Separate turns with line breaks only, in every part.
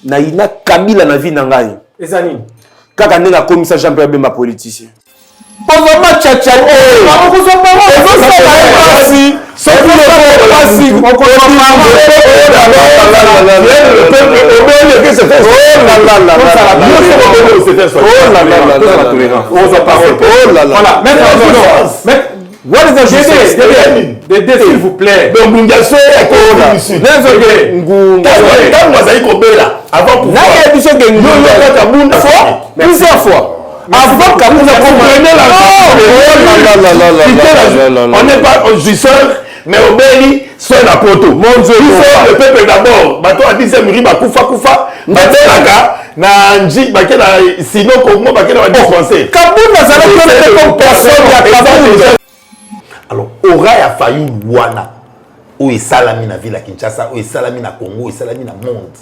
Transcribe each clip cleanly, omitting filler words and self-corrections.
naina Kabila na vie na ngai.
Ezani.
Kaka ndenge commissaire Jean-Pierre Bemba politicien. Pozoma tchatcha eh.
What is the Dédé, s'il vous plaît.
Donc, Ngungaso est avant
plusieurs fois. Avant Kabunda comprenait
on n'est pas au jouisseur, mais au béni, soit la poto. Mon Dieu, le peuple d'abord. Bato a dit c'est Muriba Koufa Koufa. Batenaka, na Nji, Bakena, sinon comment Bakena va dispenser.
Kabunda, ça n'a pas comme personne qui a Kabunda.
Alors, aura ya failli Wana, où est Salami na ville à Kinshasa, où est Salami na Congo, où est Salami na monde,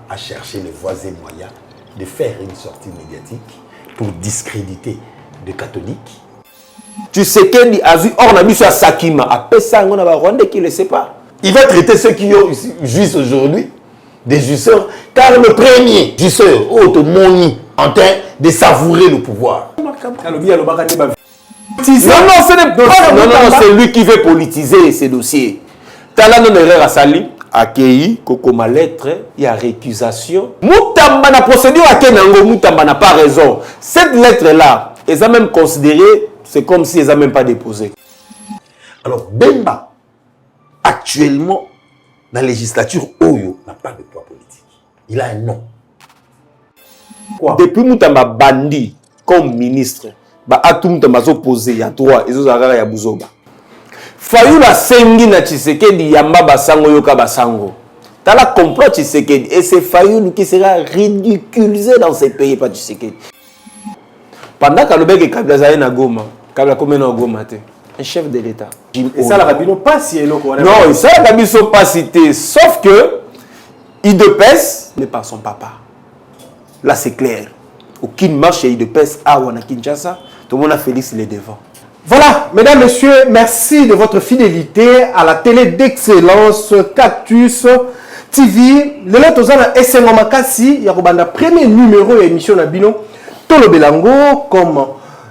à chercher les voies et moyens de faire une sortie médiatique pour discréditer les catholiques.
Tu sais qu'il a vu hors la mission à Sakima, à Pessa, on a Rwandais qui ne le sait pas.
Il va traiter ceux qui jouissent aujourd'hui des jouisseurs, car le premier jouisseur, autre moni, en train de savourer le pouvoir.
Non, ce n'est pas. Non, c'est lui qui veut politiser ces dossiers. Tala non erreur à Sali, accueilli, Kokoma lettre, il y a récusation. Moutamba na procédure à Kenango, Moutamba n'a pas raison. Cette lettre-là, ils ont même considéré, c'est comme si ils n'ont même pas déposé.
Alors, Bemba, actuellement, dans la législature, Oyo n'a pas de poids politique. Il a un nom.
Quoi? Depuis Moutamba Bandi, comme ministre, ba atum tamazo posé ya droit ezo zakara ya buzoba Fayula sengi na Tshisekedi yamba basango yoka basango tala complot Tshisekedi et c'est Fayulu qui sera ridiculisé dans ces pays par Tshisekedi pendant que Lobeke Kabila zaye na Goma Kabila komena na Goma te un chef de l'état
et ça la rabino pas si eloko
non ça la rabino pas cité sauf que IDPS n'est pas son papa là c'est clair aucune marche chez IDPS à Wana Kinshasa. Tout le monde a Félix les devants.
Voilà, mesdames, messieurs, merci de votre fidélité à la télé d'excellence Cactus TV. Le lot aux ana SNO Makasi, Yarobanda, premier numéro d'émission Nabino, Tolo Belango, comme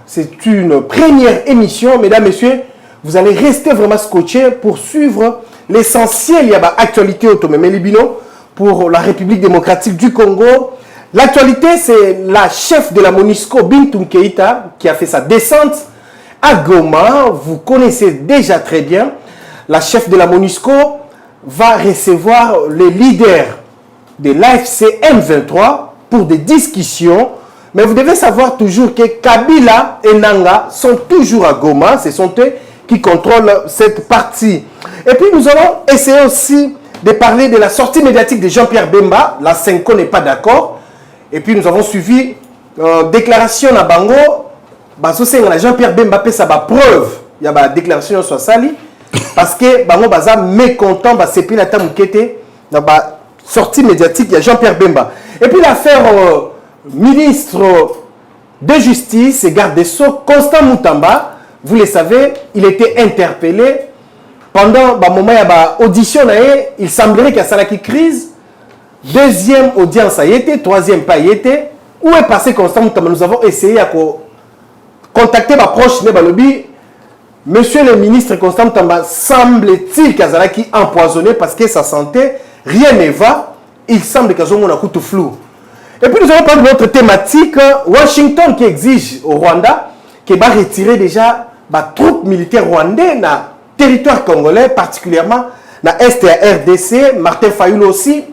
c'est une première émission, mesdames, messieurs, vous allez rester vraiment scotchés pour suivre l'essentiel, il y a actualité automé Libino pour la République démocratique du Congo. L'actualité, c'est la chef de la MONUSCO, Bintou Keïta, qui a fait sa descente à Goma. Vous connaissez déjà très bien. La chef de la MONUSCO va recevoir les leaders de l'AFC M23 pour des discussions. Mais vous devez savoir toujours que Kabila et Nanga sont toujours à Goma. Ce sont eux qui contrôlent cette partie. Et puis nous allons essayer aussi de parler de la sortie médiatique de Jean-Pierre Bemba. La Senko n'est pas d'accord. Et puis nous avons suivi déclaration à Bango. Jean-Pierre Bemba fait sa preuve. Il y a une déclaration sur Sali. Parce que Bango Baza mécontent, c'est puis la tamukete, la sortie médiatique, il y a Jean-Pierre Bemba. Et puis l'affaire ministre de justice et garde des Sceaux, Constant Moutamba, vous le savez, il était interpellé. Pendant le moment où il y a audition, il semblerait qu'il y a une crise. Deuxième audience a été, troisième pas y était. Où est passé Constant Moutamba? Nous avons essayé de contacter ma proche Nebalobi. Monsieur le ministre Constant Moutamba, semble-t-il qu'il a empoisonné parce que sa santé, rien ne va. Il semble qu'il y a un coup de flou. Et puis nous allons parler de notre thématique. Washington qui exige au Rwanda qu'il va retirer déjà les troupes militaires rwandais dans le territoire congolais, particulièrement dans l'Est et la RDC. Martin Fayulu aussi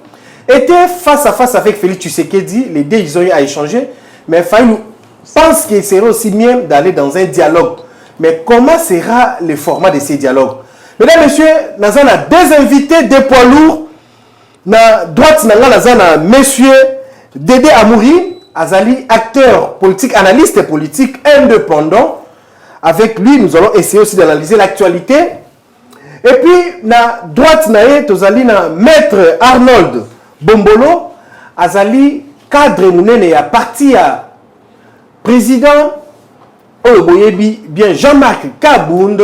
était face à face avec Félix Tshisekedi. Les deux, ils ont eu à échanger. Mais Fayulu pense qu'il serait aussi bien d'aller dans un dialogue. Mais comment sera le format de ces dialogues? Mesdames, messieurs, nous avons deux invités, deux poids lourds. Na droite, nous avons monsieur Dédé Amouri, Azali, acteur politique, analyste politique indépendant. Avec lui, nous allons essayer aussi d'analyser l'actualité. Et puis, na droite, nous avons maître Arnold Bombolo, Azali, cadre mounene et parti à président bien Jean-Marc Kabound,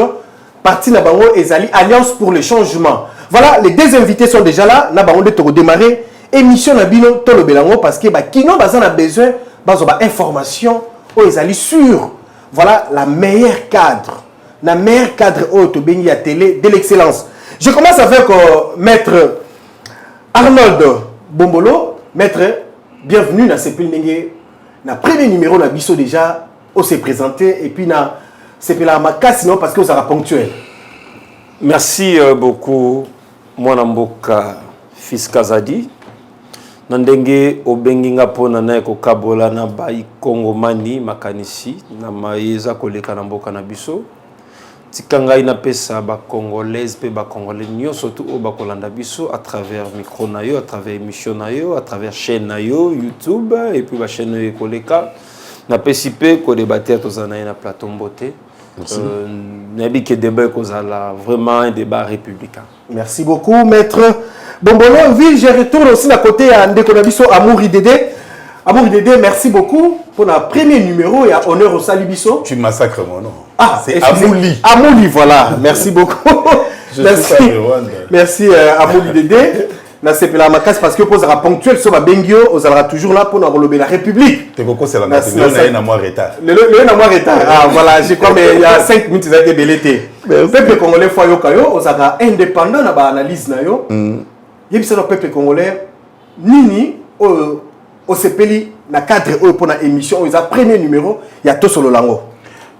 parti Nabango et Zali, Alliance pour le changement. Voilà, les deux invités sont déjà là. Nabango de démarrer émission na bino tolo belango parce que ba kino bazana besoin bazo ba information o ezali sur voilà la meilleure cadre au to bengi ya télé de l'excellence. Je commence avec maître Arnold Bombolo. Maître, bienvenue dans ce na premier numéro na biso déjà on s'est présenté et puis na c'est la makasi non parce que vous êtes ponctuel.
Merci beaucoup mwana mboka fils Kazadi. Nandenge obenginga pona na ko kabola na bai Kongomani makanisi na maeza koleka na mboka na biso. Tikanga ina pesa ba congolaise pe ba congolais nyo surtout au ba kolanda biso à travers micro na yo, à travers émission na yo, à travers chaîne na yo YouTube et puis ba chaîne yo koleka na pesipe ko débattre tozana na plateau beauté. Nabi que débat kozala vraiment un débat républicain.
Merci beaucoup maître Bombolo. Oui, je retourne aussi à côté à Ndeko Nabiso Amouri Dédé. Amouri Dédé, merci beaucoup pour notre premier numéro et à honneur au Salibiso.
Tu massacres mon nom.
Ah,
c'est Amouli.
Amouli, voilà. Merci beaucoup. Merci. Merci Amouri Dédé. C'est la macasse parce que pour être ponctuel sur la Bengio, on sera toujours là pour nous relever la République.
C'est pourquoi c'est la macasse. Le retard.
Le retard. Ah voilà, j'ai quoi mais il y a 5 minutes ils ont été belletés. Le peuple congolais fois yo kayo, on sera indépendant na ba analyse na yo. Yebisa le peuple congolais nini au sepeli na cadre pour na émission, ils a premier numéro, il y a tout sur le lango.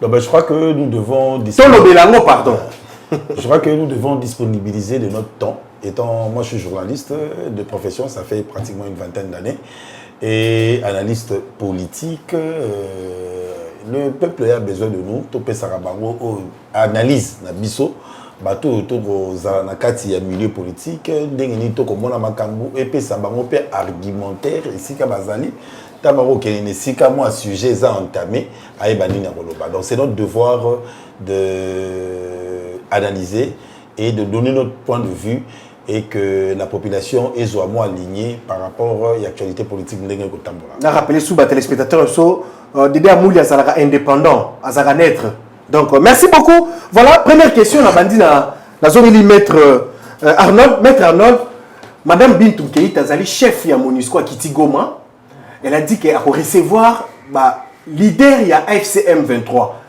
Donc je crois que nous devons
Je
crois que nous devons disponibiliser de notre temps. Étant, moi je suis journaliste de profession, ça fait pratiquement une vingtaine d'années, et analyste politique, le peuple a besoin de nous, Topé Sarabango analyse na biso, bateau autour na kati ya milieu politique, ndengeni to komona makambo et puis Sabango pe argumentaire ici ka bazali, tamaro kenene sika moi sujet za entamé aibani na koloba. Donc c'est notre devoir de analyser et de donner notre point de vue et que la population est moins alignée par rapport à l'actualité politique de Kotambola.
Je rappelle sous les téléspectateurs, Dédé Amouli Azara indépendant, Azara naître. Donc merci beaucoup. Voilà, première question, la bandine na zone maître Arnold. Maître Arnold, Madame Bintou Keïta Zali, chef de MONUSCO à Kitigoma, elle a dit qu'elle va recevoir leader de AFCM 23.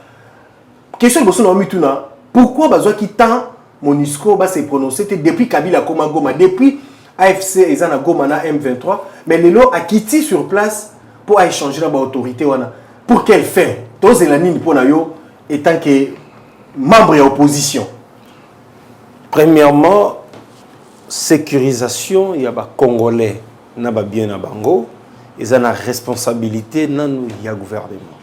Question de Mituna, pourquoi besoin qui tend MONUSCO s'est prononcé depuis Kabila Koma Goma, depuis AFC et Zana Goma na M23, mais Lelo a quitté sur place pour échanger l'autorité. Pour quelle fin? Tous les lignes pour Nayo étant que membre de l'opposition.
Premièrement, sécurisation, il y a des Congolais, il y a bien à Bango, ils ont la responsabilité dans le gouvernement.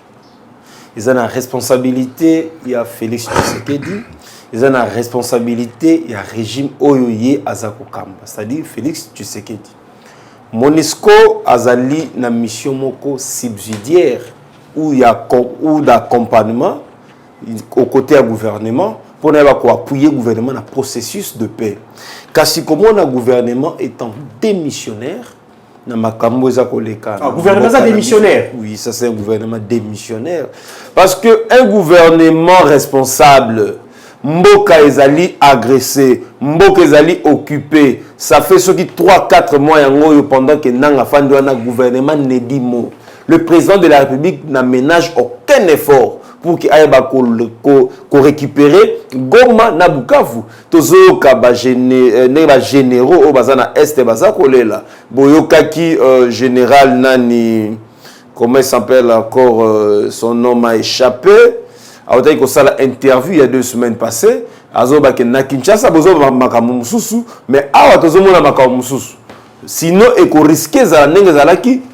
Ils ont la responsabilité, il y a Félix Tshisekedi. Ils ont la responsabilité, il y a un régime Oyoye Azakokamba, c'est-à-dire Félix Tshisekedi. MONUSCO azali na mission moko subsidiaire où il y a d'accompagnement au côté du gouvernement pour appuyer le gouvernement dans le processus de paix. Kasi comme le gouvernement étant démissionnaire, le
gouvernement démissionnaire.
Oui, ça c'est un gouvernement démissionnaire. Parce qu'un gouvernement responsable, Mboka ezali agressé, Mboka ezali occupé, ça fait ce qui 3-4 mois pendant que Nanga Fandouana gouvernement ne dit mot. Le président de la République n'a ménage aucun effort pour qu'il aille récupérer Goma na Bukavu. Tozo ka généraux au bazana est baza kolela. Boyoka ki général nani, comment il s'appelle encore, son nom m'a échappé. Alors, il y a une interview il y a 2 semaines passées. Na Kinshasa, mais sinon, il faut risquer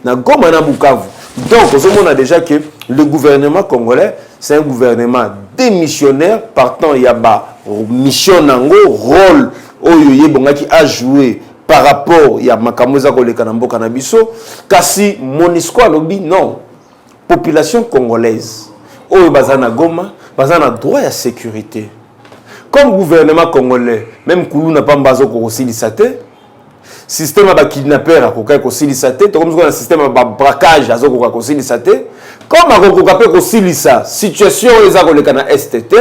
na Goma na Bukavu. Donc, on a déjà que le gouvernement congolais, c'est un gouvernement démissionnaire. Partant, il y a une mission, rôle qui a joué par rapport à Makamoza Kolekanambo Kanabiso. Kasi MONUSCO a lobby, non. Population congolaise. Oyo bazana Goma, bazana droit à sécurité. Comme gouvernement congolais, même Koulou n'a pas bazo ko silisate, système ba kidnapper ko silisate, comme un système ba braquage azo ko silisate, comme ko kapé ko silisa, situation eza ko lekana STT,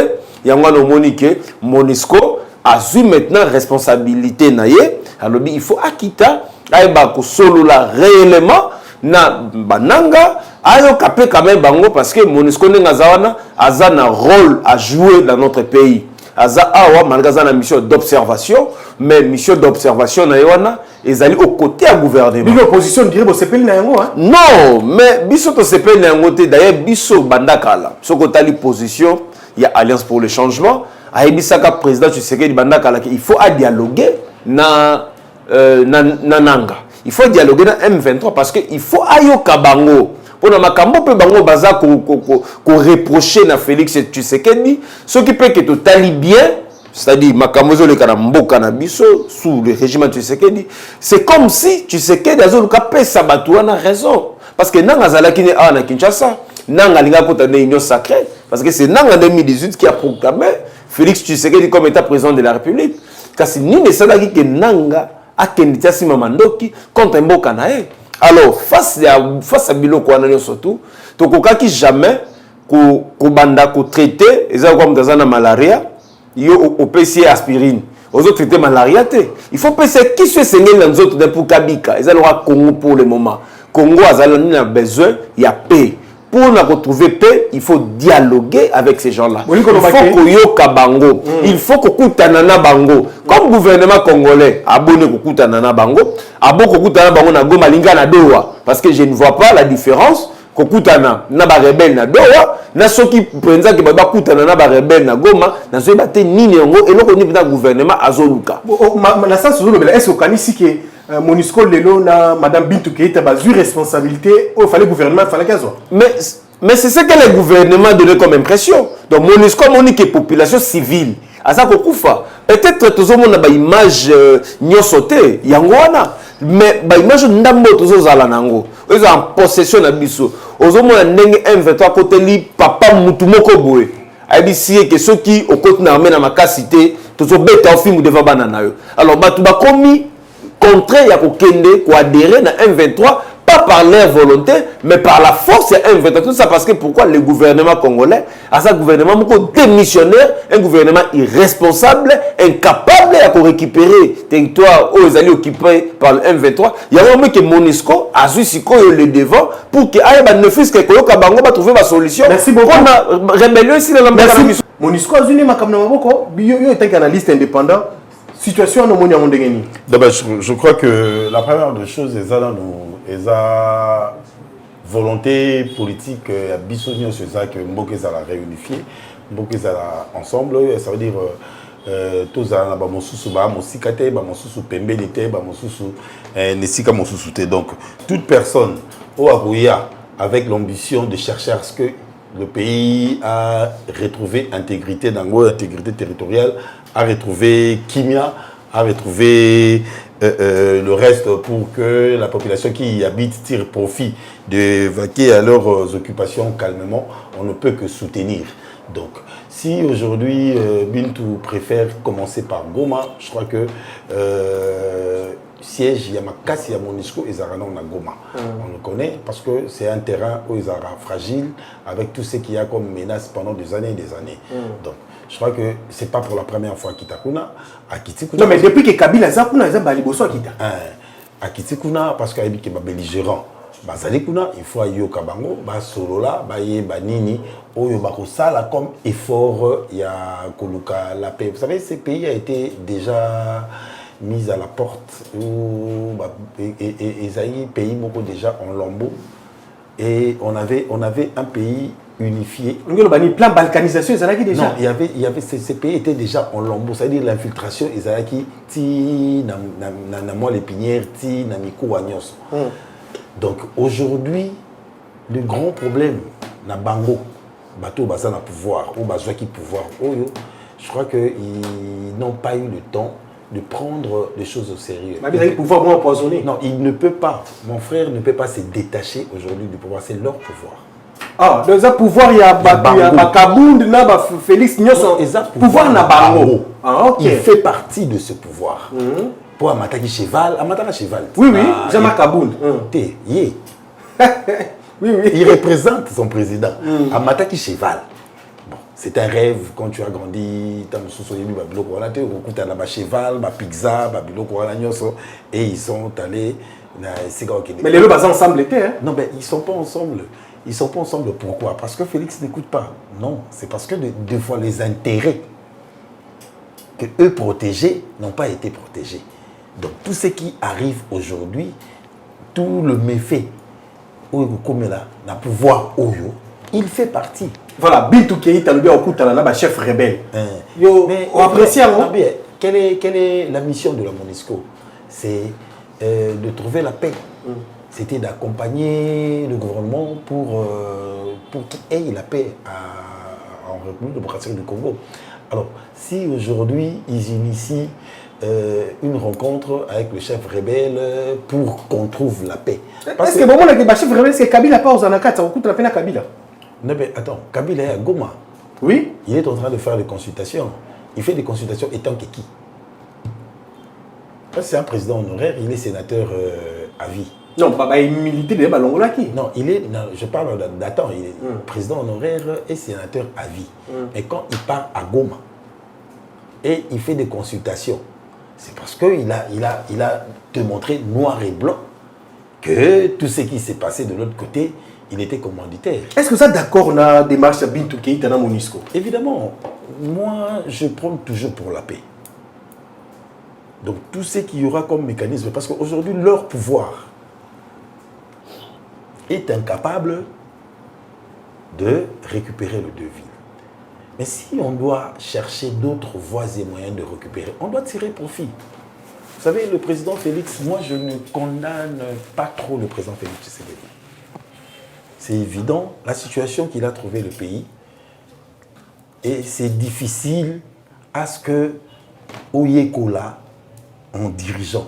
yango no monique MONUSCO a eu maintenant responsabilité naie, alors il faut akita ayeba ko solo la réellement na bananga ayo kapé quand même bango parce que MONUSCO ndenga zawana azana rôle à jouer dans notre pays. Aza awa malgré na mission d'observation, mais mission d'observation na yona ezali au côté à gouvernement.
Biso opposition dirait bo sepeli na yango hein.
Non, mais biso to sepeli na yango te d'ailleurs biso bandakala. Soko tali position, il y a Alliance pour le changement, ayebisaka président Tshisekedi bandakala il faut dialoguer na nanga. Il faut dialoguer na M23 parce que il faut ayoka bango. Pour na makambo pe bango baza ko reprocher na Félix Tshisekedi ce qui peut que totali bien, c'est-à-dire makambo zo le kana mboka na biso sous le régime Tshisekedi, c'est comme si Tshisekedi azo luka pesa batu na raison parce que nanga zalaki ni na Kinshasa, nanga linga kota na union sacrée parce que c'est nanga 2018 qui a proclamé Félix Tshisekedi comme état président de la République. Kasi ni ne sadaki ke nanga akendita sima mandoki contre mboka na e. Alors, face à biloko wana surtout, tokokaki jamais ko banda ko traiter ezako comme dans la malaria, yo au PC aspirine. Aux autres traiter malaria te. Il faut penser qui se sengel dans autres pour kabika. Ezalo Congo pour le moment. Congo azalani a besoin, il y a paix. Pour retrouver paix, il faut dialoguer avec ces gens-là. Il faut que yoka bango. Il faut que kutanana bango. Comme gouvernement congolais, abonné que kutanana bango, abo que kutanana bango na goma linga na doa. Parce que je ne vois pas la différence. Que kutana na ba rebelle na doa, na soki prenza ke ba kutanana ba rebelle na goma, na so ba te nini ngo eloko ni na gouvernement azoluka.
Na ça solo bela est-ce kanisi ke MONUSCO lelo na madame Bintou Keita bazu responsabilité il fallait gouvernement fallait qu'elle soit.
Mais c'est ce que le gouvernement donné comme impression. Donc MONUSCO monique est population civile. À ça kufa. Peut-être tout le monde a ba image nyosote yangwana mais ba image ndambo tozo zala nango. Ils en possession na biso. Ozomona ndenge M23 côté li papa mutu moko boye. Abisie que ceux qui au côté na na makasité tozo beta ofimu devant banana yo. Alors batu ba komi contraire ya kokende ko adhérer na M23 pas par leur volonté mais par la force ya M23 tout ça parce que pourquoi le gouvernement congolais a ça gouvernement moko démissionnaire, un gouvernement irresponsable, incapable à récupérer territoire où ils allaient occupés par le M23. Il y a vraiment que MONUSCO a su le devant pour que aille ne fût-ce que Koyoka Bango va trouver ma solution.
Merci beaucoup.
On a rébellion ici dans la
MONUSCO a une makamna maboko yo est un analyste indépendant. Situation no monia mondengeni.
D'abord je crois que la première des choses est la volonté politique à bisogno sur ça que mboka za la réunifier, mboka za ensemble, ça veut dire tous na ba mosusu ba mosikate ba mosusu pembelité ba mosusu nesika mosusu te. Donc toute personne au Abuya avec l'ambition de chercher à ce que le pays a retrouvé intégrité territoriale, a retrouvé Kimia, a retrouvé le reste pour que la population qui y habite tire profit de vaquer à leurs occupations calmement. On ne peut que soutenir. Donc, si aujourd'hui Bintou préfère commencer par Goma, je crois que siège Yamakasi à MONUSCO et Zarano na Goma. On le connaît parce que c'est un terrain où ils sont fragile avec tout ce qu'il y a comme menace pendant des années et des années. Donc, je crois que c'est pas pour la première fois qu'il Kitakuna à Kitikuna.
Non mais depuis que Kabila Zakuna ils ont baliboso Kita.
À Kitikuna parce qu'il y a belligérant. Bazalikuna il faut ayo kabango ba solola ba ye banini oyo ba kosala comme effort il y a koluka la paix. Vous savez ce pays a été déjà mise à la porte où Esaïe pays beaucoup déjà en lambeaux et on avait un pays unifié.
Le plan balkanisation Ezalaki déjà.
Non, il y avait ces pays étaient déjà en lambeaux, c'est-à-dire l'infiltration Ezalaki ti na moi l'épinière ti na miku wanyos. Donc aujourd'hui le grand problème na bango bateau basa na pouvoir ou bazwa qui pouvoir je crois que ils n'ont pas eu le temps de prendre les choses au sérieux.
Mais ils pouvoir moins empoisonner.
Non, il ne peut pas. Mon frère ne peut pas se détacher aujourd'hui du pouvoir. C'est leur pouvoir.
Ah, dans un pouvoir, il y a Kabound, Félix Nyos. Pouvoir na bango.
Ah, ok. Il fait partie de ce pouvoir. Pour Amataki cheval, Amataki cheval.
Oui, oui, j'aime Kabound.
Oui, oui. Il représente son président. Amataki cheval. Bon, C'est un rêve quand tu as grandi, tu as la cheval, la pizza, et ils sont allés.
Mais les deux basés ensemble étaient. Hein?
Non, mais ils ne sont pas ensemble. Ils ne sont pas ensemble. Pourquoi? Parce que Félix n'écoute pas. Non, c'est parce que des fois les intérêts que eux protégeaient n'ont pas été protégés. Donc tout ce qui arrive aujourd'hui, tout le méfait, comme là, le pouvoir Oyo, il fait partie.
Voilà, Bintou Keïta, le chef rebelle.
Mais
on apprécie.
Quelle est la mission de la MONUSCO? C'est de trouver la paix. C'était d'accompagner le gouvernement pour qu'il ait la paix en République démocratique du Congo. Alors, si aujourd'hui, ils initient une rencontre avec le chef rebelle pour qu'on trouve la paix.
Est-ce que le chef rebelle, c'est Kabila pas aux Anakats, ça coûte la peine à Kabila?
Non, mais attends, Kabila est à Goma.
Oui.
Il est en train de faire des consultations. Il fait des consultations étant que qui? C'est un président honoraire, il est sénateur à vie.
Non, papa, il milite de Balongola qui?
Non, je parle d'attends, il est président honoraire et sénateur à vie. Mais quand il part à Goma et il fait des consultations, c'est parce qu'il a démontré noir et blanc que tout ce qui s'est passé de l'autre côté, il était commanditaire.
Est-ce que ça d'accord dans la démarche de Bintou Keïta dans MONUSCO?
Évidemment, moi je prends toujours pour la paix. Donc tout ce qu'il y aura comme mécanisme, parce qu'aujourd'hui leur pouvoir est incapable de récupérer le devise. Mais si on doit chercher d'autres voies et moyens de récupérer, on doit tirer profit. Vous savez, le président Félix, moi je ne condamne pas trop le président Félix Tshisekedi. C'est évident, la situation qu'il a trouvé le pays, et c'est difficile à ce que Oyekola, en dirigeant,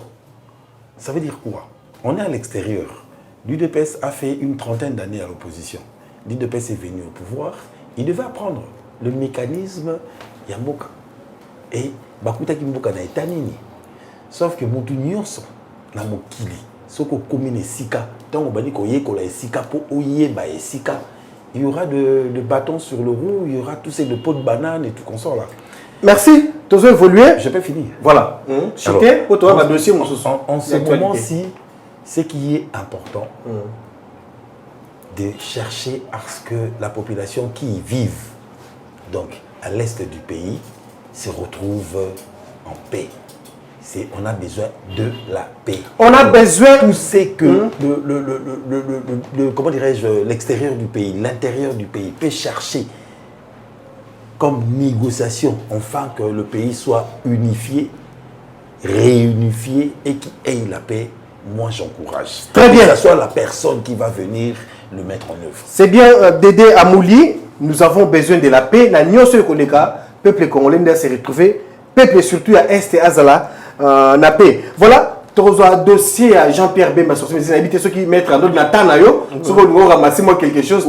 ça veut dire quoi? On est à l'extérieur. L'UDPS a fait une trentaine d'années à l'opposition. L'UDPS est venu au pouvoir. Il devait apprendre le mécanisme Yamboka. Et Bakuta Kimboka na etanini. Sauf que Moutou Nyonso na Mokili. Soko Komine Sika. Tant on bani koye kola Sika po oye ba Sika. Il y aura de bâtons sur le roue, il y aura tous ces de pots de bananes et tout qu'on sort là.
Merci. Tu as évolué.
Je peux finir.
Voilà.
C'était en ce moment-ci, ce qui est important, de chercher à ce que la population qui y vive, donc à l'est du pays, se retrouve en paix. On a besoin de la paix.
On a besoin.
Tout c'est que comment dirais-je, l'extérieur du pays, l'intérieur du pays peut chercher comme négociation, enfin que le pays soit unifié, réunifié et qu'il ait la paix. Moi, j'encourage.
Très bien.
Que ce soit la personne qui va venir le mettre en œuvre.
C'est bien, Dédé Amouli. Nous avons besoin de la paix. La Nyonso Koneka, peuple congolais doit se retrouver. Peuple surtout à Est et Azala, na paix. Voilà. Tu as un dossier à Jean-Pierre Bemba sur ces invités, ceux qui mettent en ordre Natanayo. Ceux qui vont ramasser moi quelque chose.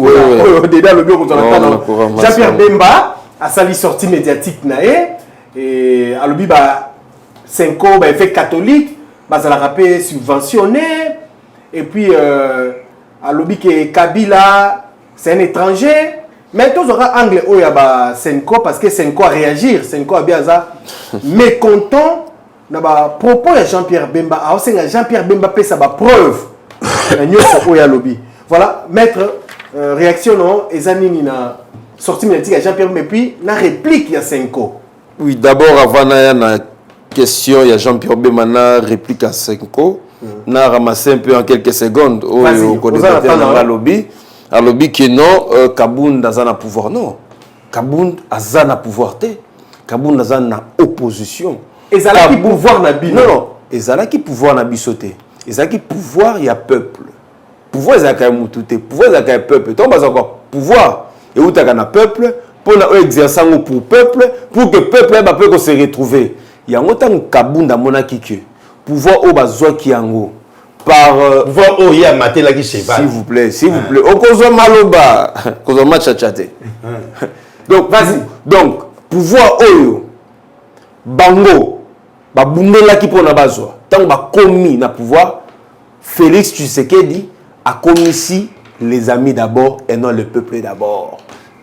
Dédé le bureau de Jean-Pierre Bemba a sali sortie médiatique naé et à l'obi ba 5 ans fait catholique. Bah, ça l'a rappelé subventionné. Et puis, à l'objet que Kabila, c'est un étranger. Mais tous aura anglais, il y a Senko, parce que Senko a réagi. Senko a bien ça. Mécontent, na ba propos de Jean-Pierre Bemba. Alors, c'est Jean-Pierre Bemba fait sa preuve. Voilà, maître, réaction, non, et Zanini na sortie médiatique à Jean-Pierre Bemba. Et puis, na réplique, il y a Senko.
Oui, d'abord, avant na question, il y a Jean-Pierre Bemba na réplique à Senko. Na ramassé un peu en quelques secondes. Au lobby. À lobby qui non, Kabound a un pouvoir. Non. Kabound a un pouvoir. Kabound a une opposition.
Et ça a qui pouvoir na bi.
Non, non. Et ça a qui pouvoir na bi sauter. Et ça a qui pouvoir, il y a peuple. Pouvoir, il y a quand même tout. Pouvoir, il y a quand même peuple. Donc, on va encore pouvoir. Et où tu as un peuple, pour exercer pour peuple, pour que le peuple peut se retrouver. Il y a autant de Kabound à Monakike. Pouvoir au bazoi qui en par
pouvoir au ya maté la qui cheval.
S'il vous plaît, s'il vous plaît. Au kozo maloba, kozo machachate. Donc vas-y. Donc pouvoir oyo bango ba bungela ki pona bazwa. Tant ba commis na pouvoir Félix Tshisekedi a commis ici les amis d'abord et non le peuple d'abord.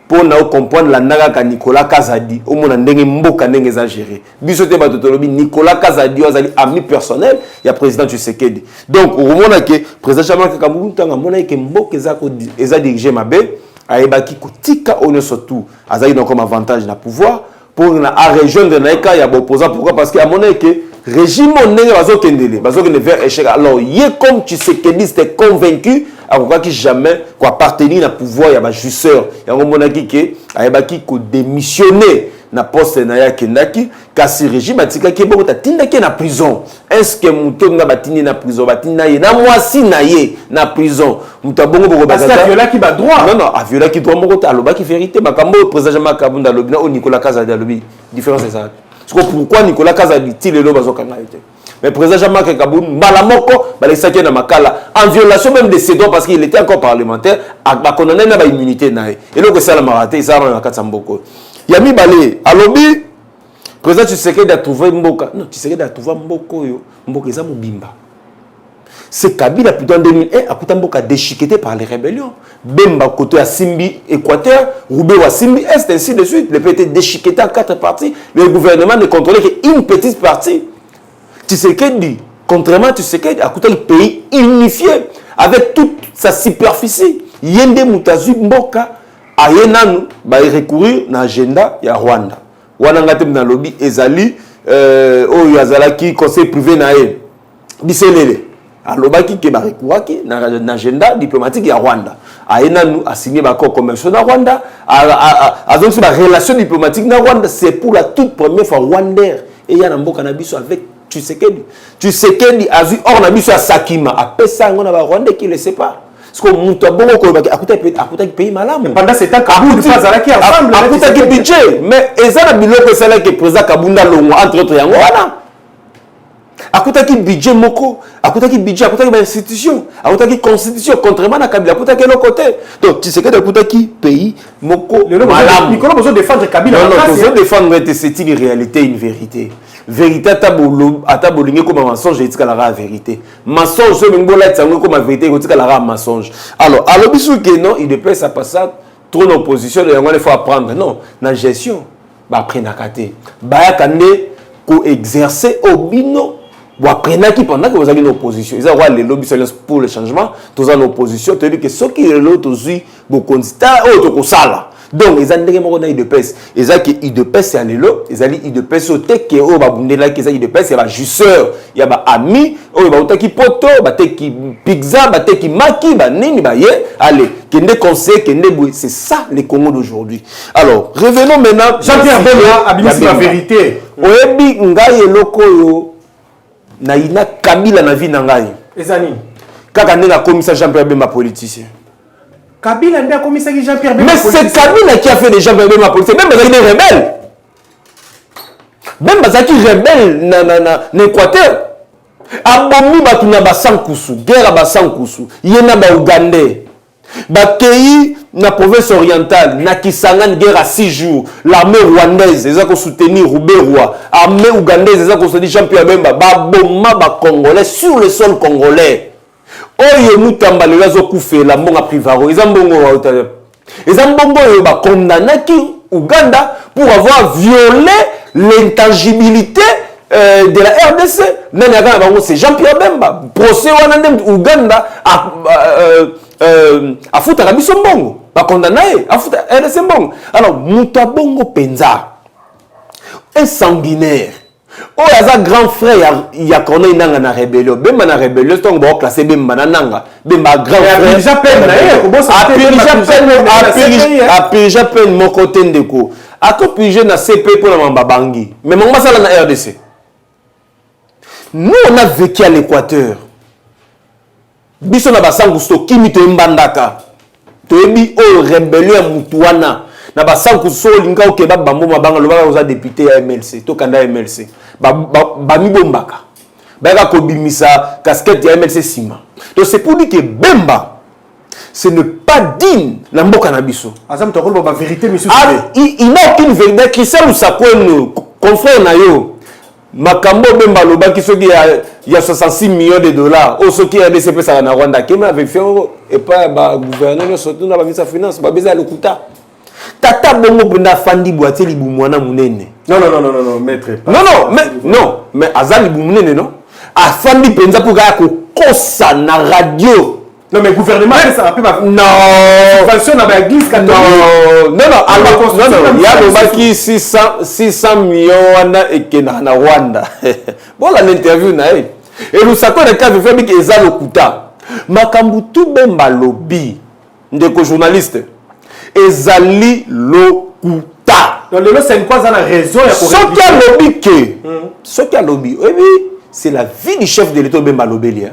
pour nous comprendre la naga Nicolas Kazadi au monde ndenge mboka ndenge exagéré biso te batotolobi Nicolas Kazadi azali ami personnel ya président Tshisekedi donc au moment que président Jean-Marc Kabila tanga mona que mboka eza dirigé mabe ayebaki kotika ono surtout azali donc comme avantage na pouvoir pour na rejoindre na eka ya opposant pourquoi parce que à mon que régime ndenge bazokendele vers échec alors yé comme Tshisekedi était convaincu qui jamais quoi appartenir na pouvoir ya ba jusseur yango monaki ke ayebaki ko démissionner na poste na ya kendaki kasi régime atikaki boko tatindaki na prison est-ce que muto nga batindi na prison batinda ye na mwasi na ye na prison muto bongo boko
parce que viola ki ba droit
non a viola ki droit moko ta alobaki vérité makambo président Makabunda lobina o Nicolas Kazadi alobi différence c'est ça pourquoi Nicolas Kazadi ti lelo bazokanga été mais président Jean-Marc Kabunda malamoko balesaki na makala en violation même de ses droits parce qu'il était encore parlementaire a condamné na ba immunité nae et donc ça la maraté ça na katsamboko yami balé alobi président Tshisekedi a trouvé mboka non Tshisekedi a trouvé mboko yo mboka eza mobimba c'est Kabila plutôt en 2001 a kuta mboka déchiqueté par les rébellions Bemba côté à Simbi Équateur Roubaix à Simbi Est ainsi de suite le pays était déchiqueté en 4 parties le gouvernement ne contrôlait qu'une petite partie Tshisekedi contrairement à Tshisekedi a kuta le pays unifié avec toute sa superficie yende mutazu mboka ayenanu ba recourir na agenda ya Rwanda wana ngate na lobby ezali oyo azalaki conseil privé na ye biselele alobaki ke ba recouraki na agenda diplomatique ya Rwanda ayenanu a signé ba accord commercial na Rwanda azongi ba relation diplomatique na Rwanda c'est pour la toute première fois Rwandais et ya na mboka na biso avec Tshisekedi a vu hors na biso ya Sakima apesa ngona ba Rwandais qui le sait pas parce que muto bongo ko akuta pays malamu
pendant ce temps Kabunda fazalaki ensemble
akuta ki budget mais ezana biloko esala que président Kabunda longo entre autres yango wana akuta ki budget moko akuta ki budget akuta ki institution akuta ki constitution contrairement na Kabila akuta ki l'autre côté donc Tshisekedi akuta ki pays moko malamu
Nicolas besoin défendre Kabila
non besoin défendre c'est une réalité une vérité vérité atabolingi comme un mensonge etika la vérité mensonge so mingbola tsango comme vérité etika la mensonge alors biso que non il dépêche ça passe trop d'opposition et il faut apprendre non la gestion ba prendre kate ba yakande ko exercer au bino wa prendre qui pendant que vous avez une opposition ils ont le lobby pour le changement tous en opposition tu dis que ce qui est l'autre aussi beaucoup de autre ko sala donc ils ont ndenge moko na IDPS eza ki IDPS ya lelo ezali IDPS oteke o babundela ki eza IDPS ya ba jusseur ya ba ami o ba utaki poto bateki pizza bateki maki ba nini ba ye allez kende conseil kende boui c'est ça le Congo d'aujourd'hui alors revenons maintenant
Jean-Pierre Bemba abimisi la vérité
oyebi ngai eloko yo na ina Kabila na vie na ngai
ezani
kaka ndenge akomisa Jean-Pierre Bemba politicien
Kabila n'a commis ça Jean-Pierre Bemba.
Mais c'est Kabila qui a fait des Jean-Pierre Bemba politicien. Même Bazaki est rebelle. Même Bazaki rebelle na Équateur. Abomi batuna basankusu, guerre basankusu. Yena ba Ougandais. Bakei na province orientale, na Kisangani guerre à 6 jours. L'armée rwandaise, ils ont soutenir Roubaix-Roi. L'armée ougandaise, ils ont soutenir Jean-Pierre Bemba. Baboma ba Congolais sur le sol congolais. Oye mutamba le lazo kufela mbonga privaro ezambongo wa utale ezambongo yo ba condamnaki Ouganda pour avoir violé l'intangibilité de la RDC nani akana bango c'est Jean-Pierre Bemba procès wana ndem Ouganda afuta kabiso mbongo ba condamné afuta RDC mbongo alors mutabongo penza un sanguinaire oh yaza grand frère ya kono inanga na rébellion Bemba na rébellion donc bon classé Bemba na nanga Bemba grand frère
déjà peine
a purgé peine mon côté ndeko ato purgé na CP pour la mambabangi mais mon masala na RDC nous on a vécu à l'Équateur biso na basangu kimi to mbandaka to ebi o rébellion mutuana na basangu so linga okeba bambo mabanga lobaka oza député ya MLC to kanda MLC ba mi bombaka ba ka kobimisa casquette ya MLC Sima donc c'est pour dire que Bemba ce n'est pas digne na mboka na biso
azam to ko ba vérité monsieur
il n'a aucune vérité Christian Usakwenu confrère na yo makambo Bemba lobaki soki ya 66 millions de dollars au soki ya DCP ça na Rwanda kema avec fait et pas ba gouverneur surtout na ba ministre finance ba beza lokuta tata bongo penda fandi boîtier libu mwana munene.
Non, maître.
Mais azali libu munene non. Afandi penza pour gaya ko kosa na radio.
Non mais gouvernement ça peut pas.
Non.
Subvention na ba église catholique.
Non, il y a le baki 600 millions wana ekena na Rwanda. Bon l'interview na e. Et nous savons que quand fait que eza lokuta. Makambu tout bemba lobby ndeko journaliste. Ezali lokuta.
Donc le c'est quoi ça la raison ya ko.
Ce qui a lobby que. Ce qui a lobby. Oui, c'est la vie du chef de l'État bemba lobby.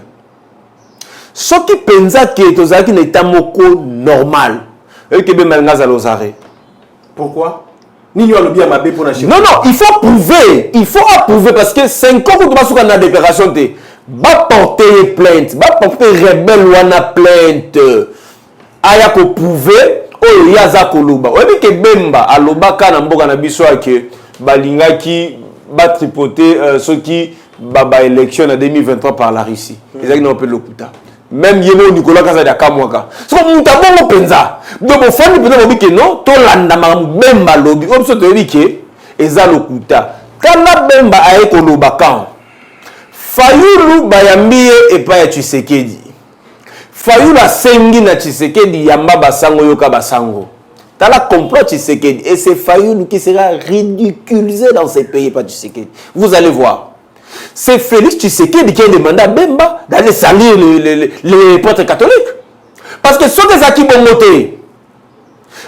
Ce qui pensa que tozaki na état moko normal. Et que bemba ngaza lozare.
Pourquoi? Ni a lobby à mabé pour la chef.
Non, il faut prouver. Il faut approuver parce que 5 ans que tu vas la déclaration te va porter plainte, va porter rebelle ou una plainte. Aya ko prouver oh yaza koloba. Oyebi ke bemba alobaka na mboka na biso ke balingaki ba tripoter ceux qui baba élection en 2023 par la Russie. Ils ont appelé lokuta. Même Yélo Nicolas Kazada Kamwaka. C'est comme Moutabongo Penza. Donc, au fond, il peut dire que non, tout l'andama Bemba lobby. Comme ça, tu dis que Eza Lokuta. Quand la Bemba a été au Lobakan, Fayulu Bayambiye et pas Tshisekedi. Fayulu a sengi na Tshisekedi Yamba Basango Yoka Basango. T'as la complot Tshisekedi. Et c'est Fayulu qui sera ridiculisé dans ces pays par Tshisekedi. Vous allez voir. C'est Félix Tshisekedi qui a demandé à Bemba d'aller salir les prêtres catholiques. Parce que ceux qui ont monté,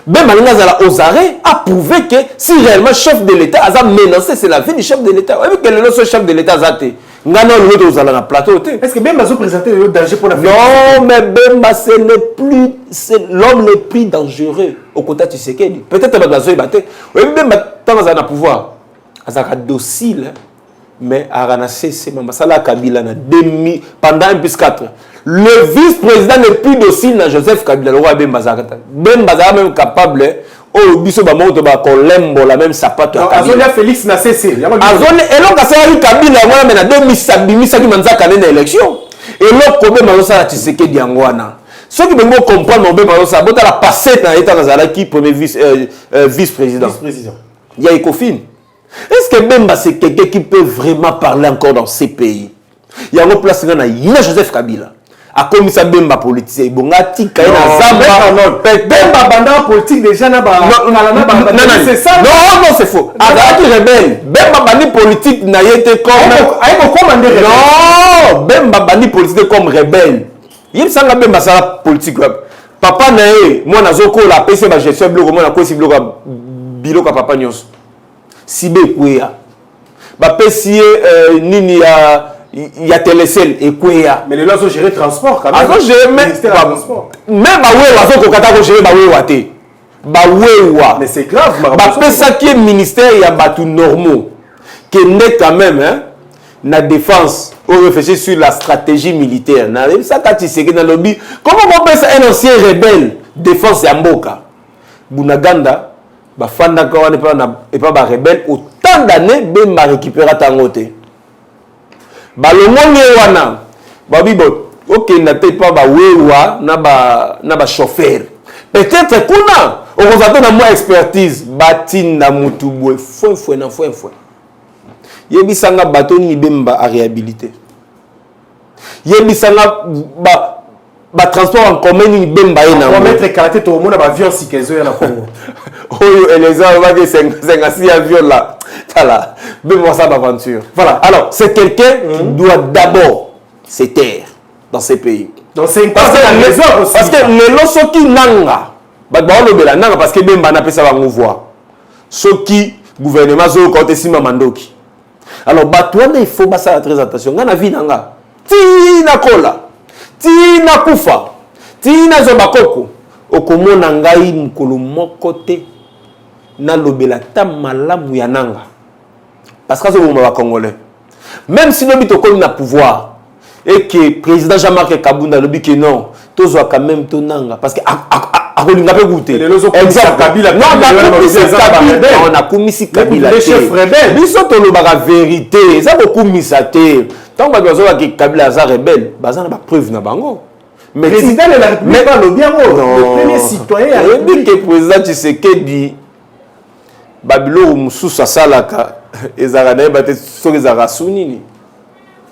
Bemba a prouvé que si réellement le chef de l'État a menacé, c'est la vie du chef de l'État. Vous voyez que le chef de l'État a été. Est-ce
que Bemba a présenté le danger pour la vie?
Non, mais Bemba, c'est l'homme le plus dangereux au côté de Tshisekedi. Peut-être que Bemba a battu. Oui, Bemba, tant qu'il a un pouvoir, il a docile. Mais Arana cessé Sala Kabila pendant 1+4. Le vice-président n'est plus docile dans Joseph Kabila, le roi Bemba Zakata. Bemba est même capable, oh, biso ba moto ba kolembo la même sapato
à Kabila. Félix n'a cessé.
Et donc, c'est Kabila, moi, mais na 2000 qui manza kanena élection. Et l'autre, comme Malosa Tshisekedi Diangwana. Ceux qui veulent comprendre mon Bemba Malosa, bon, la passé dans l'état Nazaraki, premier vice-président. Il y a Ecofin. Est-ce que Bemba c'est quelqu'un qui peut vraiment parler encore dans ces pays? Il y a une place dans Joseph Kabila. A comme ça Bemba politique, bon tika na zamba.
Bemba banda politique déjà na ba.
C'est ça. Non, c'est faux. Azaki rebelle. Bemba bandi politique na yete comme.
Aïe ko commander rebelle.
Non, Bemba bandi politique comme rebelle. Il sanga Bemba ça politique. Papa na e, moi nazoko la PC ba gestion bloc moi na ko si bloc biloko papa nyos. Sibe kwea ba pesier nini ya télécell et kwea
mais les lois sont gérés transport quand même
gérer même ba wewa zo ko kata ko gérer ba wewa
mais c'est grave
ba pesa qui est ministère ya batu normaux que net quand même hein na défense on réfléchit sur la stratégie militaire na ça quand tu sais que dans lobby comment on peut ça un ancien rebelle défense ya mboka Bunaganda bafanda ka wana et pas ba rebelle autant d'années Bemba récupérer tangote balongonge wana babibo OK na te pas ba wewa na ba chauffeur peut-être kuna on va donner moi expertise batinda mutubwe fouin yebisanga bato ni Bemba à réhabiliter yebisanga ba transport en commun ni Bemba ina
on mettre karaté tout le monde ba avion si kezo ya na Congo
oh Elisa va que 56 avions là voilà Bemba ça d'aventure voilà alors c'est quelqu'un qui doit d'abord se taire dans ces pays
donc c'est parce
que les loso qui nanga ba lobela nanga parce que Bemba na pesa ba mouvoir ceux qui gouvernement zo côté sima mandoki alors batouane il faut ça très attention ngana vie nanga tina kola tina kufa tina zobakoko okomona ngai mukolo moko te na lobela ta malamu ya nanga parce que ça va congolais même si le bito comme na pouvoir et que président Jean-Marc Kabunda le dit que non tous quand même tonanga parce que akolinga pe goûter
exact Kabila
non on a commis Kabila
les chefs rebelles
biso to lobaka vérité ça beaucoup misate tant ba besoin que Kabila za rebelle bazana ba preuve na bango Mais
président de la République va le bien, le premier citoyen à la
République.
République.
Le président Tshisekedi, Babilo Moussous Salaka, ezara na bate soki ezara sunini.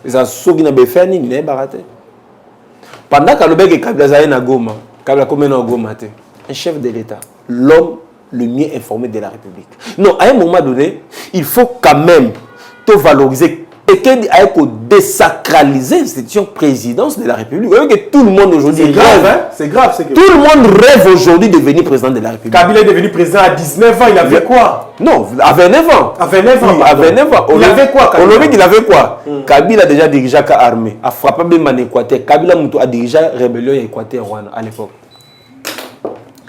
Ezara soki na befa nini na barate. Pendant que Kalobek et Kabila Zaye na Goma, Kabila comme na Goma te, un chef de l'État, l'homme le mieux informé de la République. Non, à un moment donné, il faut quand même te valoriser et qu'il faut désacraliser l'institution présidence de la République. Vous voyez que tout le monde aujourd'hui
C'est grave, hein? C'est grave. C'est que...
Tout le monde rêve aujourd'hui de devenir président de la République.
Kabila est devenu président à 19 ans, il avait quoi?
Non, à 29 ans.
À 29 ans.
Oui, à 29 ans.
Il avait quoi, Kabila?
On il avait quoi? Kabila a déjà dirigé la armée, a frappé même en Équateur. Kabila a dirigé la rébellion en Équateur à l'époque.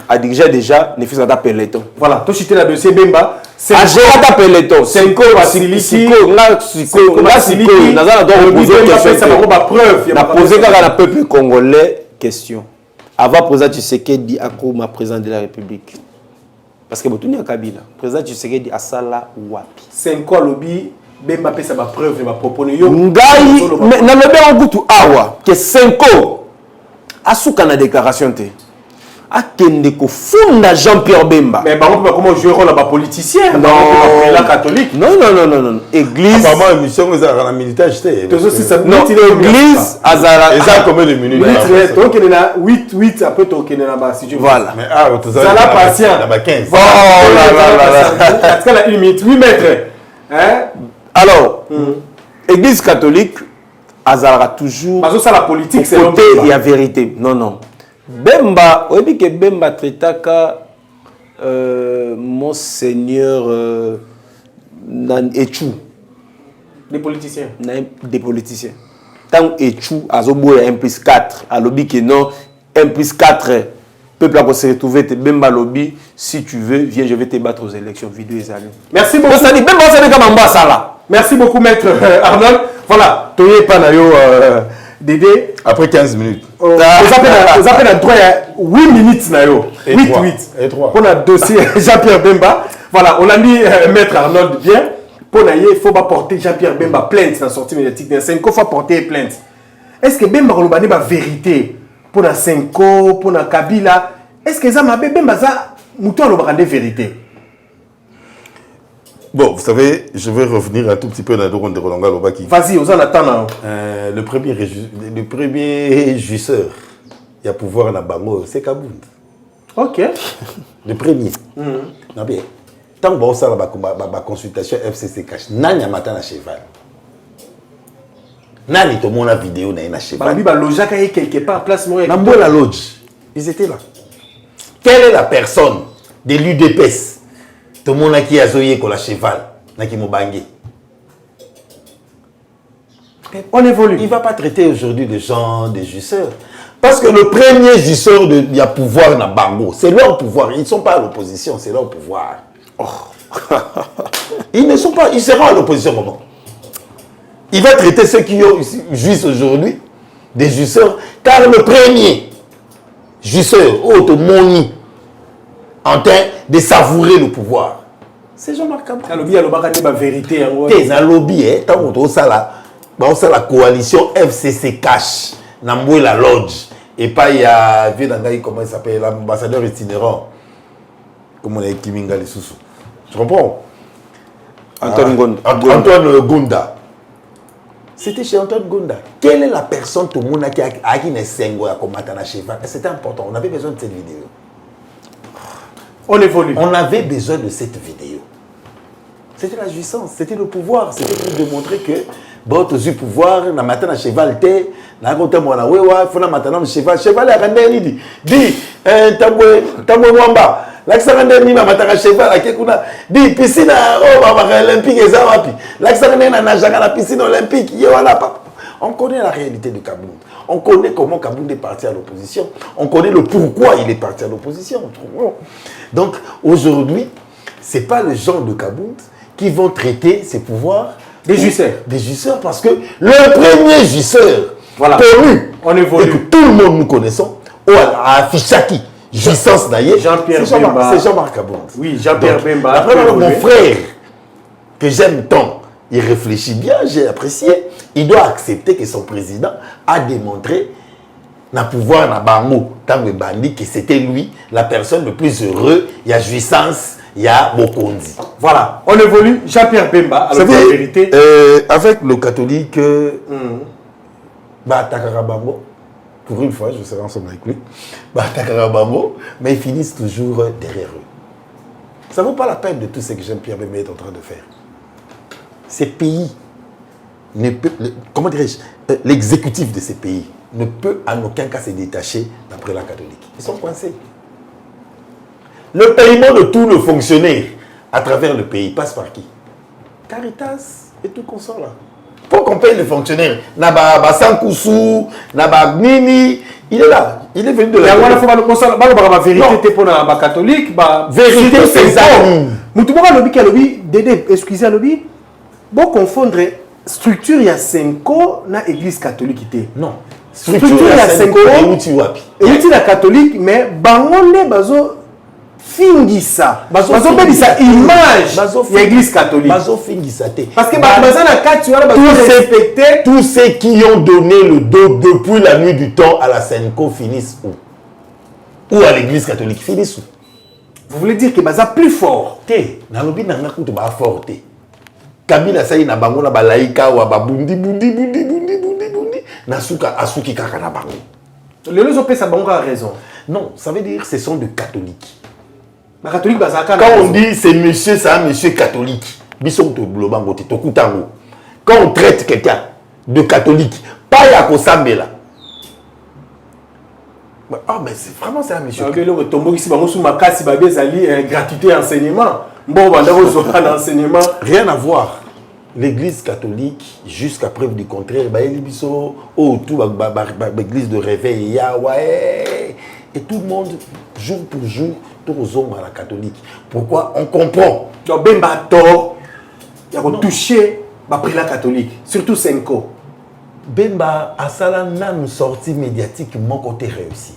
A dirigé déjà ne fils à peloton.
Voilà, tout cité la dossier Bemba.
A géré ta peloton.
Senko Basiliki.
Senko Basiliki. Nazana doit reposer question. Na poser quand le peuple congolais question. Avant président Tshisekedi a comme président de la République. Parce que Boutounia Kabila, président Tshisekedi a sala wapi.
Senko Lobi Bemba pesa ba preuve ba proposer yo.
Ngai na lobe ngutu awa que Senko asuka na déclaration te. Akende ko funda Jean-Pierre Bemba.
Mais par contre, comment jouer rôle à politicien?
Non,
la catholique.
Non. Église.
Apparemment, émission, vous avez un militage.
Non, église, Azara.
Et ça, combien de minutes?
Donc, il y a 8, après, il y a si tu veux.
Voilà.
Mais ah, tout ça,
ça la patient.
Il y a 15.
Oh là.
Est-ce qu'elle a une minute? 8 mètres. Hein?
Alors, église catholique, Azara toujours.
Parce que ça, la politique, c'est
côté, il y a vérité. Non. Bemba, on dit que Bemba traitaka Monseigneur Etchou.
Des politiciens.
Des politiciens. Tant Etchou, Azobo 1+4, à lobby que non, 1+4, peuple a se retrouver, Bemba lobby, si tu veux, viens, je vais te battre aux élections. Vidéo et salut.
Merci beaucoup.
Ça dit, Bemba, ça dit comme ça là.
Merci beaucoup, maître Arnold. Voilà, Toye Panayo Dédé.
Après 15 minutes.
Vous appelez un droit 8 minutes. 8. Pour un dossier Jean-Pierre Bemba. Voilà, on a mis maître Arnold bien. Pour il faut pas porter Jean-Pierre Bemba plainte dans la sortie médiatique. Dans 5 ans, il faut porter plainte. Est-ce que Bemba a la vérité pour la 5 ans, pour la Kabila? Est-ce que Bemba a la vérité?
Bon, vous savez, je vais revenir un tout petit peu dans le ronde de Rolanga Lobaki.
Vas-y, on attend.
Le premier jouisseur, il y a pouvoir dans Bango, c'est Kabound.
Ok.
Le premier. Non, bien. Tant que ça, la consultation FCC cache, Nani a matin à cheval. Nani, tout le monde a vidéo dans cheval.
Bah, Loja qui est quelque part, place moi.
Nambo la Lodge, ils étaient là. Quelle est la personne de l'UDPS? Tout le monde qui a zoé comme la cheval, qui m'a bangé.
On évolue.
Il ne va pas traiter aujourd'hui des gens, des jouisseurs. Parce que le premier jouisseur, il y a pouvoir dans Bango. C'est leur pouvoir. Ils ne sont pas à l'opposition, c'est leur pouvoir. Oh. Ils ne sont pas, ils seront à l'opposition moment. Il va traiter ceux qui jouissent aujourd'hui des jouisseurs. Car le premier jouisseur, automoni, en train de savourer le pouvoir, c'est Jean-Marc Kabila.
Il y a la vérité.
Il y a lobby, tant que ça la coalition FCC cash, Namboui la Lodge, et pas il y a comment il s'appelle, l'ambassadeur itinérant, comment on est Kiminga les Soussou. Tu comprends?
Antoine Gonda.
Antoine Gonda. C'était chez Antoine Gonda. Quelle est la personne tout le monde qui a une sengo à combattre à cheval? C'était important. On avait besoin de cette vidéo.
On évolue.
On avait besoin de cette vidéo. C'était la jouissance, c'était le pouvoir. C'était pour démontrer que bon, tu as eu pouvoir, na matin à cheval, il faut na matin à cheval. Cheval est rendu dit, tamboy wamba. L'accent rendu na matin à cheval, dit piscine olympique et zawapi. L'accent rendu na naganga la piscine olympique. On connaît la réalité de Kabound. On connaît comment Kabound est parti à l'opposition. On connaît le pourquoi il est parti à l'opposition. Donc aujourd'hui, ce n'est pas le genre de Kabound qui vont traiter ses pouvoirs
des jouisseurs.
Des jouisseurs, parce que le premier jouisseur connu,
on évolue.
et que tout le monde nous connaissons, à Fichaki, jouissance d'ailleurs,
Jean-Pierre Bemba.
C'est Jean-Marc Kabound.
Oui, Jean-Pierre Bemba.
Après, mon frère, que j'aime tant, il réfléchit bien, j'ai apprécié. Il doit accepter que son président a démontré na pouvoir na bango tant que bandit que c'était lui la personne le plus heureux, il y a jouissance, il y a Bokondi.
Voilà, on évolue. Jean-Pierre Bemba, alors la vérité.
Avec le catholique, Takarabango, pour une fois, je serai ensemble avec lui, Takarabango, mais ils finissent toujours derrière eux. Ça ne vaut pas la peine de tout ce que Jean-Pierre Bemba est en train de faire. Ces pays, comment dirais-je, l'exécutif de ces pays ne peut en aucun cas se détacher d'après la catholique. Ils sont coincés. Le paiement de tous les fonctionnaires à travers le pays passe par qui? Caritas et tout consort là. Pour qu'on paye les fonctionnaires, Naba Sankoussou, Naba Nini, il est là. Il est venu de la
vérité pour la catholique.
Vérité, c'est ça.
Moutoumora lobby qui a lobby, Dédé, excusez lobby. Bon confondre structure il y a 5 ans na église catholique.
Non.
Structure il y a 5 ans. Et la catholique, mais bangonde bazo fingisa. Bazo bebisa image de l'église catholique.
Bazo fingisa te.
Parce que bazo na 4 tu vas respecter
tous ceux qui ont donné le dos depuis la nuit du temps à la Senko finissent où? Ou à l'église catholique finissent où?
Vous voulez dire que baza plus fort?
Té, na lobi na ngakutu ba fort té. Kabila sai na bango na balaika wa babundi bundi nasuka asuki kaka na bango.
Les gens ont sa bango a raison.
Non, ça veut dire ce sont des catholiques.
Catholique,
quand on dit c'est monsieur, c'est un monsieur catholique. Quand on traite quelqu'un de catholique, pas ya kosambela. Ah mais c'est vraiment c'est un monsieur.
Gratuité enseignement.
Rien à voir. L'église catholique, jusqu'à preuve du contraire, l'église de réveil, et tout le monde, jour pour jour, tout aux hommes à la catholique. Pourquoi? On comprend.
Donc, Bemba tort, il y a touché la catholique, surtout Senko.
Bemba a ça une sortie médiatique, mon côté réussi.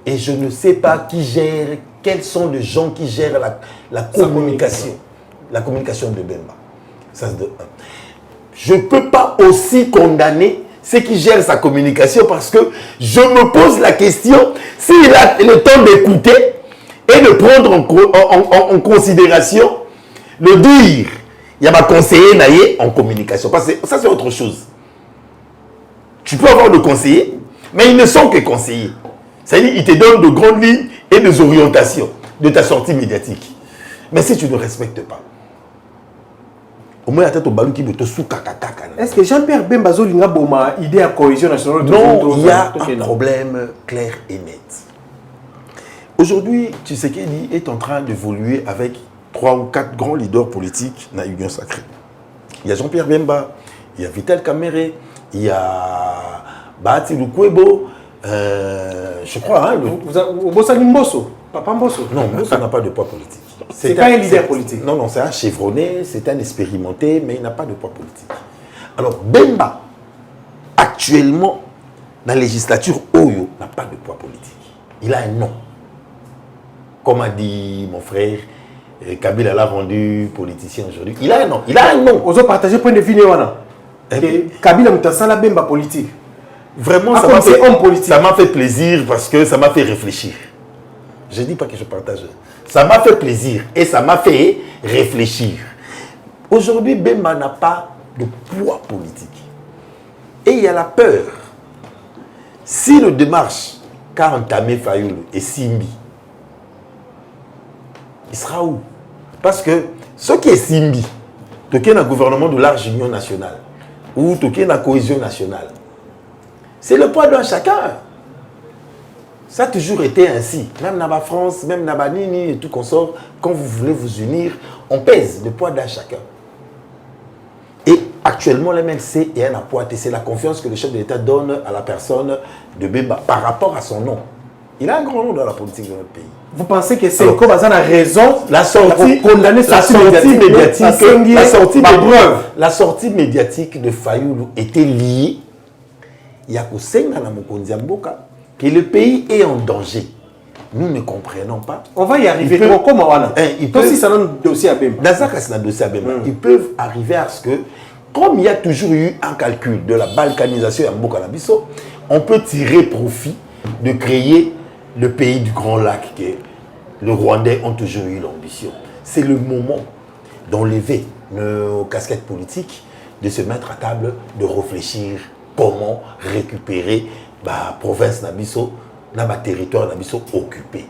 Et je ne sais pas qui gère, quels sont les gens qui gèrent la communication. La communication de Bemba. Ça, c'est de 1. Je ne peux pas aussi condamner ceux qui gèrent sa communication parce que je me pose la question s'il a le temps d'écouter et de prendre en considération le dire. Il y a ma conseiller naïe en communication. Parce que ça, c'est autre chose. Tu peux avoir le conseiller, mais ils ne sont que conseillers. C'est-à-dire qu'ils te donnent de grandes lignes et des orientations de ta sortie médiatique. Mais si tu ne respectes pas, au moins,
est-ce que Jean-Pierre Bemba a une idée à cohésion nationale?
Non, il y a un problème clair et net. Aujourd'hui, Tshisekedi est en train d'évoluer avec 3 ou 4 grands leaders politiques dans l'Union sacrée. Il y a Jean-Pierre Bemba, il y a Vital Kamerhe, il y a Bahati Lukwebo, je crois.
Papa Mbosso?
Non, Mbosso n'a pas de poids politique.
C'est pas un leader politique.
Non, non, c'est un chevronné, c'est un expérimenté, mais il n'a pas de poids politique. Alors, Bemba, actuellement, dans la législature, Oyo n'a pas de poids politique. Il a un nom. Comme a dit mon frère, Kabila l'a rendu politicien aujourd'hui. Il a un nom. Il a un nom.
Vous avez partagé point de vue, Kabila Moutasala Bemba politique.
Vraiment, ça m'a fait plaisir parce que ça m'a fait réfléchir. Je ne dis pas que je partage. Ça m'a fait plaisir et ça m'a fait réfléchir. Aujourd'hui, Bemba n'a pas de poids politique. Et il y a la peur. Si le démarche qu'a entamé Fayoulou et Simbi, il sera où? Parce que ce qui est Simbi, ce qui est dans le gouvernement de large union nationale, ou ce qui est dans la cohésion nationale, c'est le poids d'un chacun. Ça a toujours été ainsi. Même dans la France, même dans la Nini et tout consort, quand vous voulez vous unir, on pèse le poids d'un chacun. Et actuellement, le MLC est un appui. C'est la confiance que le chef de l'État donne à la personne de Bemba par rapport à son nom. Il a un grand nom dans la politique de notre pays.
Vous pensez que c'est comme ça a raison
la sortie médiatique de Fayoulou était liée. Il y a que le pays est en danger. Nous ne comprenons pas.
On va y arriver. Comment ils peuvent, si ça donne dossier à Bemba.
Ils peuvent arriver à ce que, comme il y a toujours eu un calcul de la balkanisation à Mbokanabiso, on peut tirer profit de créer le pays du Grand Lac que les Rwandais ont toujours eu l'ambition. C'est le moment d'enlever nos casquettes politiques, de se mettre à table, de réfléchir comment récupérer la province Nabiso, le territoire Nabiso occupé.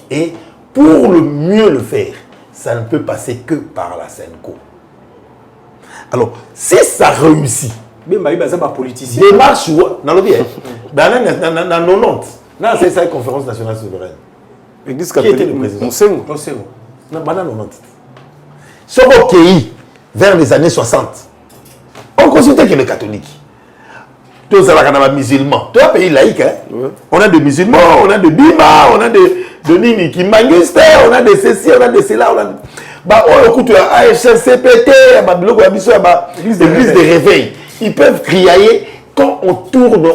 Et pour le mieux le faire, ça ne peut passer que par la Senco. Alors, si ça réussit,
politicien.
démarche, dans le bien, dans 90, c'est ça la conférence nationale souveraine. Qui était le président? Non, dans 90. Sur le pays, vers les années 60, on consultait que les catholiques. Tous les musulmans. Tout un pays laïque. Hein? Ouais. On a des musulmans, on a des bima, on a des nini qui manguste, on a des ceci, on a des cela. On a... Bah, on écoute AHCPT, l'église de réveil. Ils peuvent crier. Quand on tourne,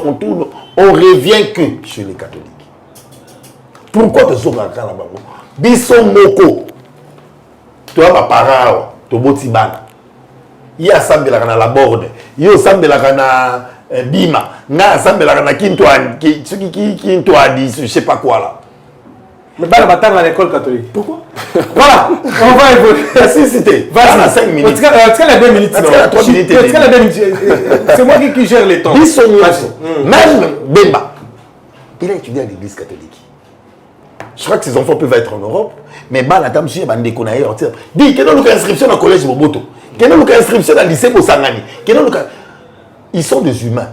on revient que chez les catholiques. Pourquoi tu es là-bas? Biso moko. Tu as ma parole, tu as botibana. Il y a ça de la borde. Il y a ça de la bima. Il y a ça de la qui je sais pas quoi là.
Mais pas la bataille à l'école catholique.
Pourquoi?
Voilà, on va évoluer.
Si c'était. Vas-y, 5 minutes.
Tu as 2 minutes.
Tu as 3 minutes.
C'est moi qui gère les temps.
Même Bemba, il a étudié à l'église catholique. Je crois que ses enfants peuvent être en Europe, mais Banatame, je vais dire, dis, quelle est l'inscription au collège Moboto? Quelle est l'inscription au lycée Bosangani? Ils sont des humains,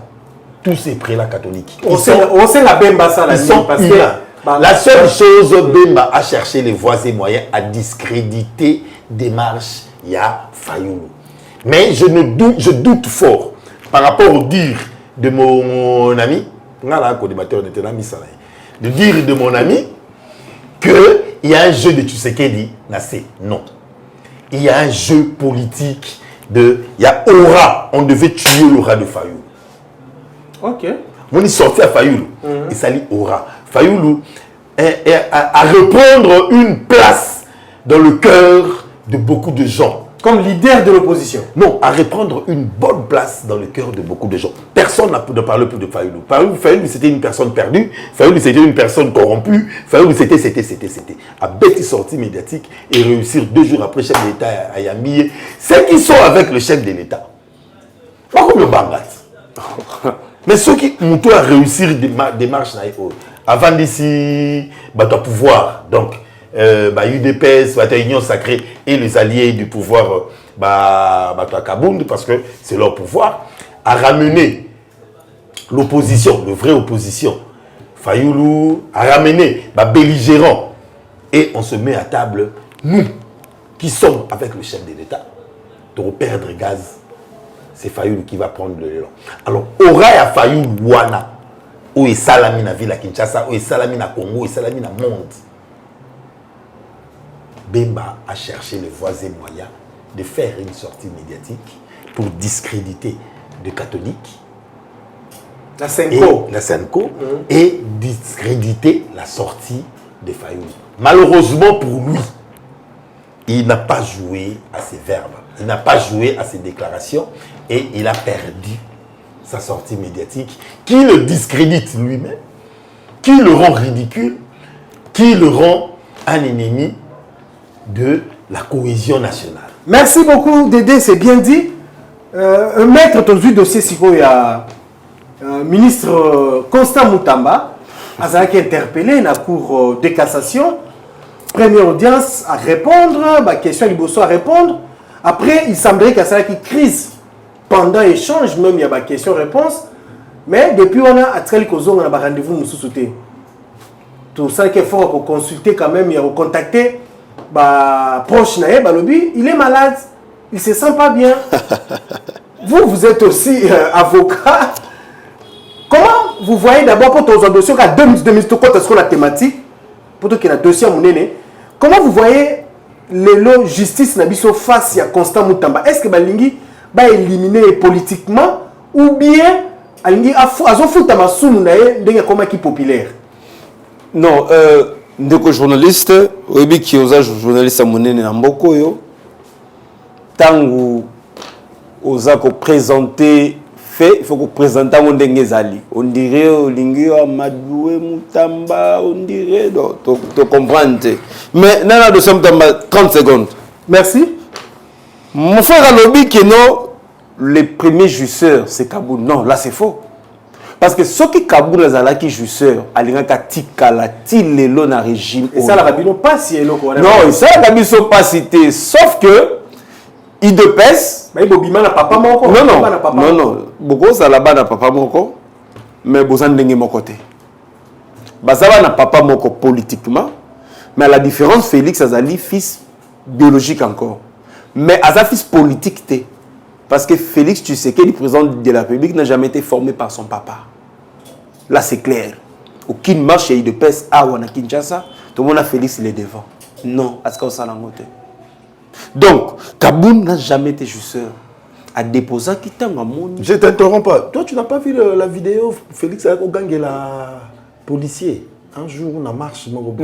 tous ces prélats catholiques.
On sait la Bemba, ça,
ils sont humains. La seule chose, Bemba a cherché les voies et moyens à discréditer démarche ya Fayoulou. Mais je doute fort par rapport au dire de mon ami, de dire de mon ami, qu'il y a un jeu de Tshisekedi, non. Il y a un jeu politique il y a aura, on devait tuer l'aura de Fayoulou.
Ok.
On est sorti à Fayoulou, et ça dit aura. Fayoulou à reprendre une place dans le cœur de beaucoup de gens.
Comme leader de l'opposition.
Non, à reprendre une bonne place dans le cœur de beaucoup de gens. Personne n'a pu parler plus de Fayoulou. Fayoulou, c'était une personne perdue. Fayoulou, c'était une personne corrompue. Fayoulou, c'était. À bête sortie médiatique et réussir 2 jours après chef de l'État à Yambié. Ceux qui sont avec le chef de l'État. Pas comme le Bangat. Mais ceux qui ont réussi des démarches avant d'ici, bah, doit pouvoir. Donc, UDPS, Union Sacrée et les alliés du pouvoir Kabound, parce que c'est leur pouvoir, à ramener l'opposition, la vraie opposition, Fayoulou, à ramener belligérants. Et on se met à table, nous, qui sommes avec le chef de l'État, pour perdre gaz. C'est Fayoulou qui va prendre le l'élan. Alors, aura à Fayoulou Wana, où est Salami na ville à Kinshasa, où est Salami na Congo, où est Salami na monde. Bemba a cherché les voies et moyens de faire une sortie médiatique pour discréditer les catholiques,
la Senco,
et discréditer la sortie de Fayoulou. Malheureusement pour lui, il n'a pas joué à ses verbes, il n'a pas joué à ses déclarations et il a perdu sa sortie médiatique qui le discrédite lui-même, qui le rend ridicule, qui le rend un ennemi de la cohésion nationale.
Merci beaucoup Dédé, c'est bien dit. Maître Tozu dossier Siko, il y a ministre Constant Moutamba a été interpellé dans la cour de cassation. Première audience à répondre, question Liboso à répondre. Après, il semblerait qu'il y a une crise pendant l'échange, même il y a une question-réponse. Mais depuis, on a un rendez-vous, nous sous-souté. Tout ça qu'il faut consulter quand même, il y a contacter. Proche il est malade, il se sent pas bien. Vous êtes aussi avocat. Comment vous voyez d'abord pour ton dossier à 2000 sur la thématique pour qu'il y ait un dossier à mon aîné. Comment vous voyez la justice nabiso face à Constant Moutamba? Est-ce que Balingi va éliminer politiquement ou bien Alingi a foutu à ma soune comment qui populaire?
Non, ndeko journaliste, oyebi ki oza journaliste monene na mboko yo. Tangu oza ko présenter fait, il faut que présenter mon Dengezali. On dirait Olingi Amadoué Moutamba, on dirait, tu comprends. Mais non, nous sommes dans 30 secondes.
Merci.
Mon frère Alobi qui non, les premiers jouisseurs, c'est Kaboun. Non, là c'est faux. Parce que ceux qui Kaboun les ala qui jouisseurs, alingaka tikala tilelo na régime.
Et ça la rabino pas si elo ko.
Non, ça la rabino pas cité, sauf que il de pèse.
Mais Bobima na papa moko.
Non. Beaucoup ça là-bas na papa moko, mais bosan ndenge mon côté. Bazaba na papa moko politiquement, mais à la différence Félix Azali fils biologique encore. Mais Aza fils politique té. Parce que Félix Tshisekedi, le président de la République, n'a jamais été formé par son papa. Là, c'est clair. Aucune marche de pèse à Wana Kinshasa, tout le monde a Félix, il est devant. Non, à ce qu'on s'en a monté. Donc, Kaboun n'a jamais été jouisseur. A déposé qui t'a mon.
Je t'interromps pas. Toi, tu n'as pas vu la vidéo Félix Ogange, la policier. Un jour, on a marché.
Non,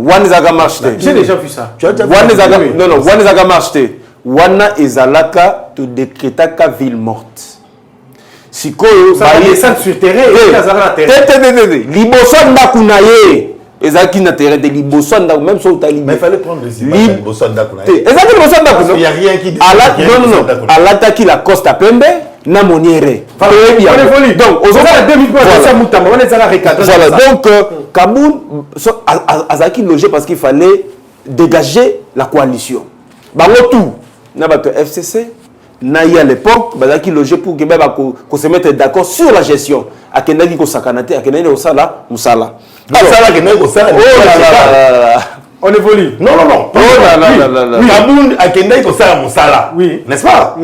One Zaga marche.
J'ai déjà vu ça.
Tu as déjà vu
non, One Zaga marche. Wana ezalaka to décréta ka ville morte. Sikoyo
ça va descendre sur terrain et ezalaka na terrain.
Liboso ndaku na ye ezaki na terrain de liboso ndaku même so tali.
Mais il fallait prendre les images de liboso ndaku na ye.
Ezaki liboso ndaku.
Il y a rien qui
non. Alataki la Costa Pembe na Moniere. Donc aux autres 2 minutes ça mutamba on ezala recadrer. Voilà donc Kaboun azaki logé parce qu'il fallait dégager la coalition. Bango tout na bato FCC na y à l'époque bazaki logé pour que ko se mettre d'accord sur la gestion akendaki ko sakanate akendaki ko sala musala
sala akendaki ko sala
on évolue
non Kaboun akendaki ko sala musala oui n'est-ce pas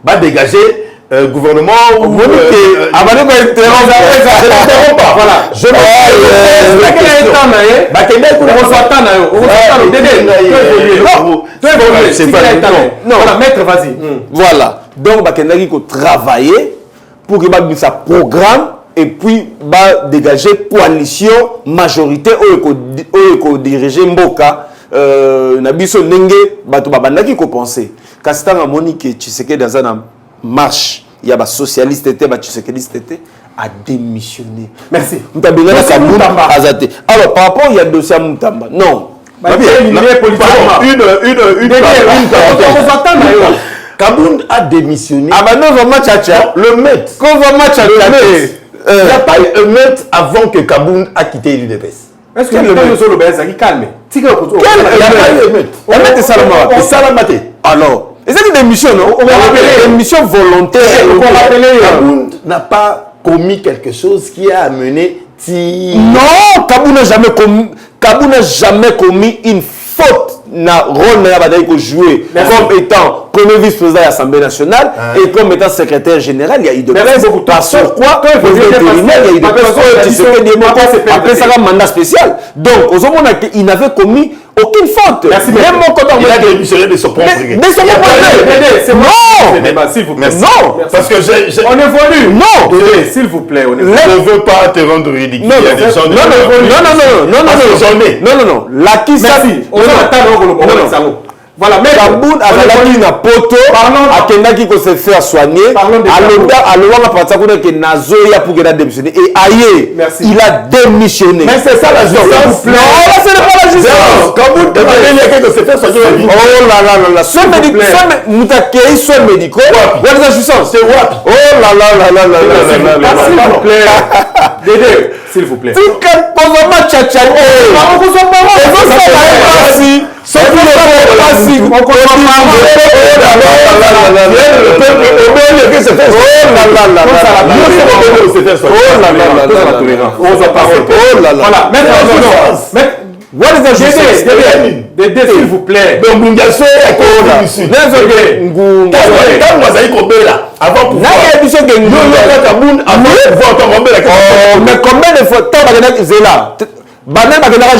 ba dégager gouvernement ou
avant de interrompre voilà je maître vas-y voilà donc bakendaki ko travailler pour que ça programme et puis dégager coalition majorité ou diriger mboka na biso ndenge bato babandaki ko penser kasi tanga Monique Tshisekedi dans un marche, il y a des socialistes, des tshisekidistes a démissionné.
Merci.
Alors, par rapport, il y a dossier à Moutamba. Non.
Kaboun a démissionné.
Ah, bah non, vraiment, tchatcha.
Le maître. Il n'y a pas eu un maître avant que Kaboun a quitté l'UDPS.
Est-ce que le maître est calme?
Il n'y a pas eu un maître.
Le maître est Salamate. Alors, et c'est une démission, non? Une démission volontaire.
Kaboun n'a pas commis quelque chose qui a amené...
Non, Kaboun n'a jamais commis une faute. Na rôle n'a joué comme étant premier vice-président de l'Assemblée nationale et comme étant secrétaire général, il y a eu de parce pourquoi il y a eu de après ça un mandat spécial. Donc, il n'avait commis aucune faute.
Merci, même mon côté, il a démissionné de son propre gré.
Non,
parce que
on évolue.
Non,
s'il vous plaît, on
évolue. Je ne veux pas te rendre ridicule.
Non. La qui ça. Voilà, mais Kaboun a na poto akendaki ko se faire soigner aloba partir que nazoya pour qu'il a démissionné et aïe il a démissionné.
Mais c'est ça la justice.
Non, là c'est pas la justice.
Kaboun a que se faire soigner.
Oh là soins médicaux, mutakei soins médicaux. What is la justice? C'est what? Oh là
s'il vous plaît. Dédé, s'il vous plaît.
Tu can pas tchatcha.
S'il vous plaît.
Mais combien de fois Banane bakendaka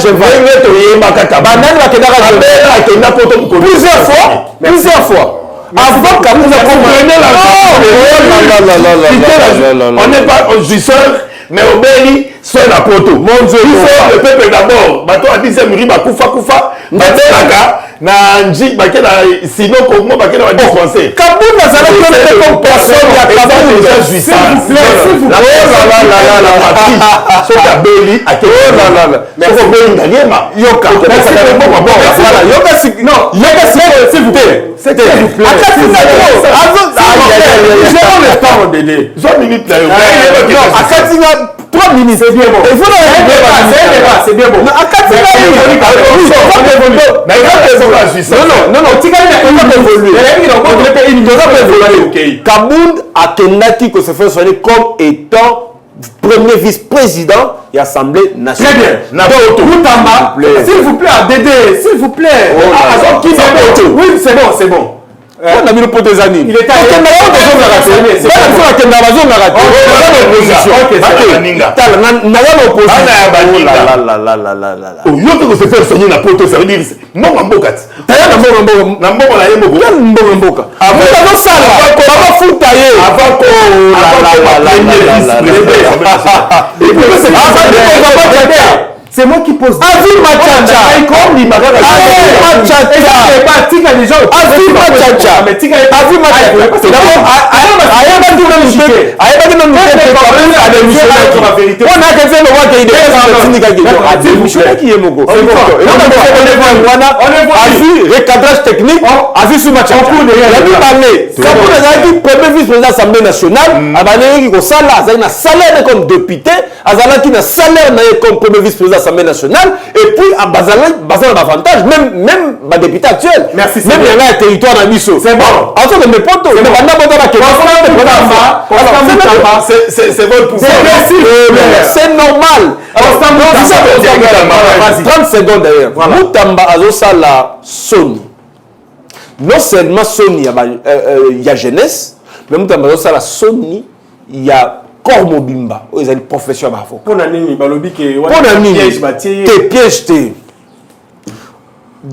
plusieurs fois. Avant Kaboun a compris
on n'est pas au jouisseur, mais au béni, soit la poto. Mon Dieu, il faut le peuple d'abord. Bato a dit c'est Muriba Koufa. Batelaka, Nanji, sinon comment va dispenser.
Kaboul n'a jamais été comme personne. Il y a Kaboul déjà jouissant.
S'il vous plaît.
C'est bien bon. C'est bien bon.
Kaboul a Kendaki que se fait soigner comme étant premier vice-président et Assemblée nationale.
Très bien. Moutamba, s'il vous plaît, Dédé, s'il vous plaît. Oui, c'est bon, c'est bon.
On a mis le pot des années. Il était
c'est moi qui pose.
Avis Machacha. Avis recadrage technique, avis sur Machacha. Premier vice-président de l'Assemblée nationale, a salaire comme député, a salaire comme premier vice-président de l'Assemblée nationale, et puis à Bazala davantage, même ma député actuelle.
Merci.
Même il y a un territoire dans l'Isso.
C'est bon.
En fait, mes potos,
c'est votre pouvoir.
C'est normal. 30 secondes d'ailleurs. Moutamba Azosala Sony. Non seulement Sony, il y a jeunesse, mais Moutamba Azosala Sony, il y a corps mobimba. Ils ont une profession à faire.
Pour nani, balobi ke
te piège te.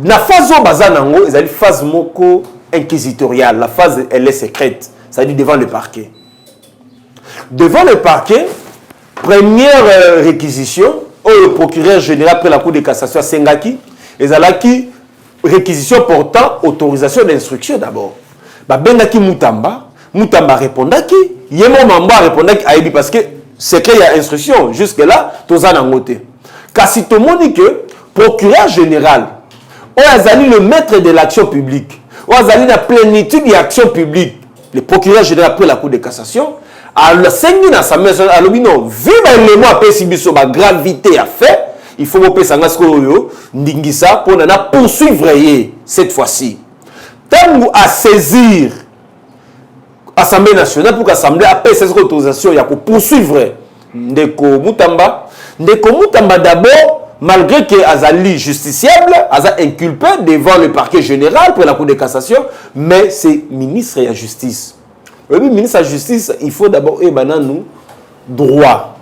La phase où bazanango, ils ont une phase moko inquisitoriale. La phase elle est secrète. Ça dit devant le parquet. Devant le parquet, première réquisition, le procureur général après la Cour de cassation à Sengaki, ils ont qui réquisition portant autorisation d'instruction d'abord. Bengaki Moutamba répondaki, Yemo Mamba répondaki Aïbi parce que secret il y a instruction. Jusque-là, tout ça n'a ngoté. Car si tout le monde dit que procureur général, Oazali le maître de l'action publique, Oazali la plénitude de l'action publique, le procureur général après la Cour de cassation, à la Sengi dans sa maison, à l'obino, vu l'élément à Pessibiso, la gravité à faire, il faut que Sangasko Ndingisa pour poursuivre cette fois-ci. Tant à saisir Assemblée nationale pour qu'Assemblée appelle cette autorisation pour poursuivre Ndeko Moutamba d'abord, malgré que Azali justiciable, Azali inculpé devant le parquet général pour la Cour de cassation, mais c'est ministre de la justice. Le ministre de la justice, il faut d'abord nous droit.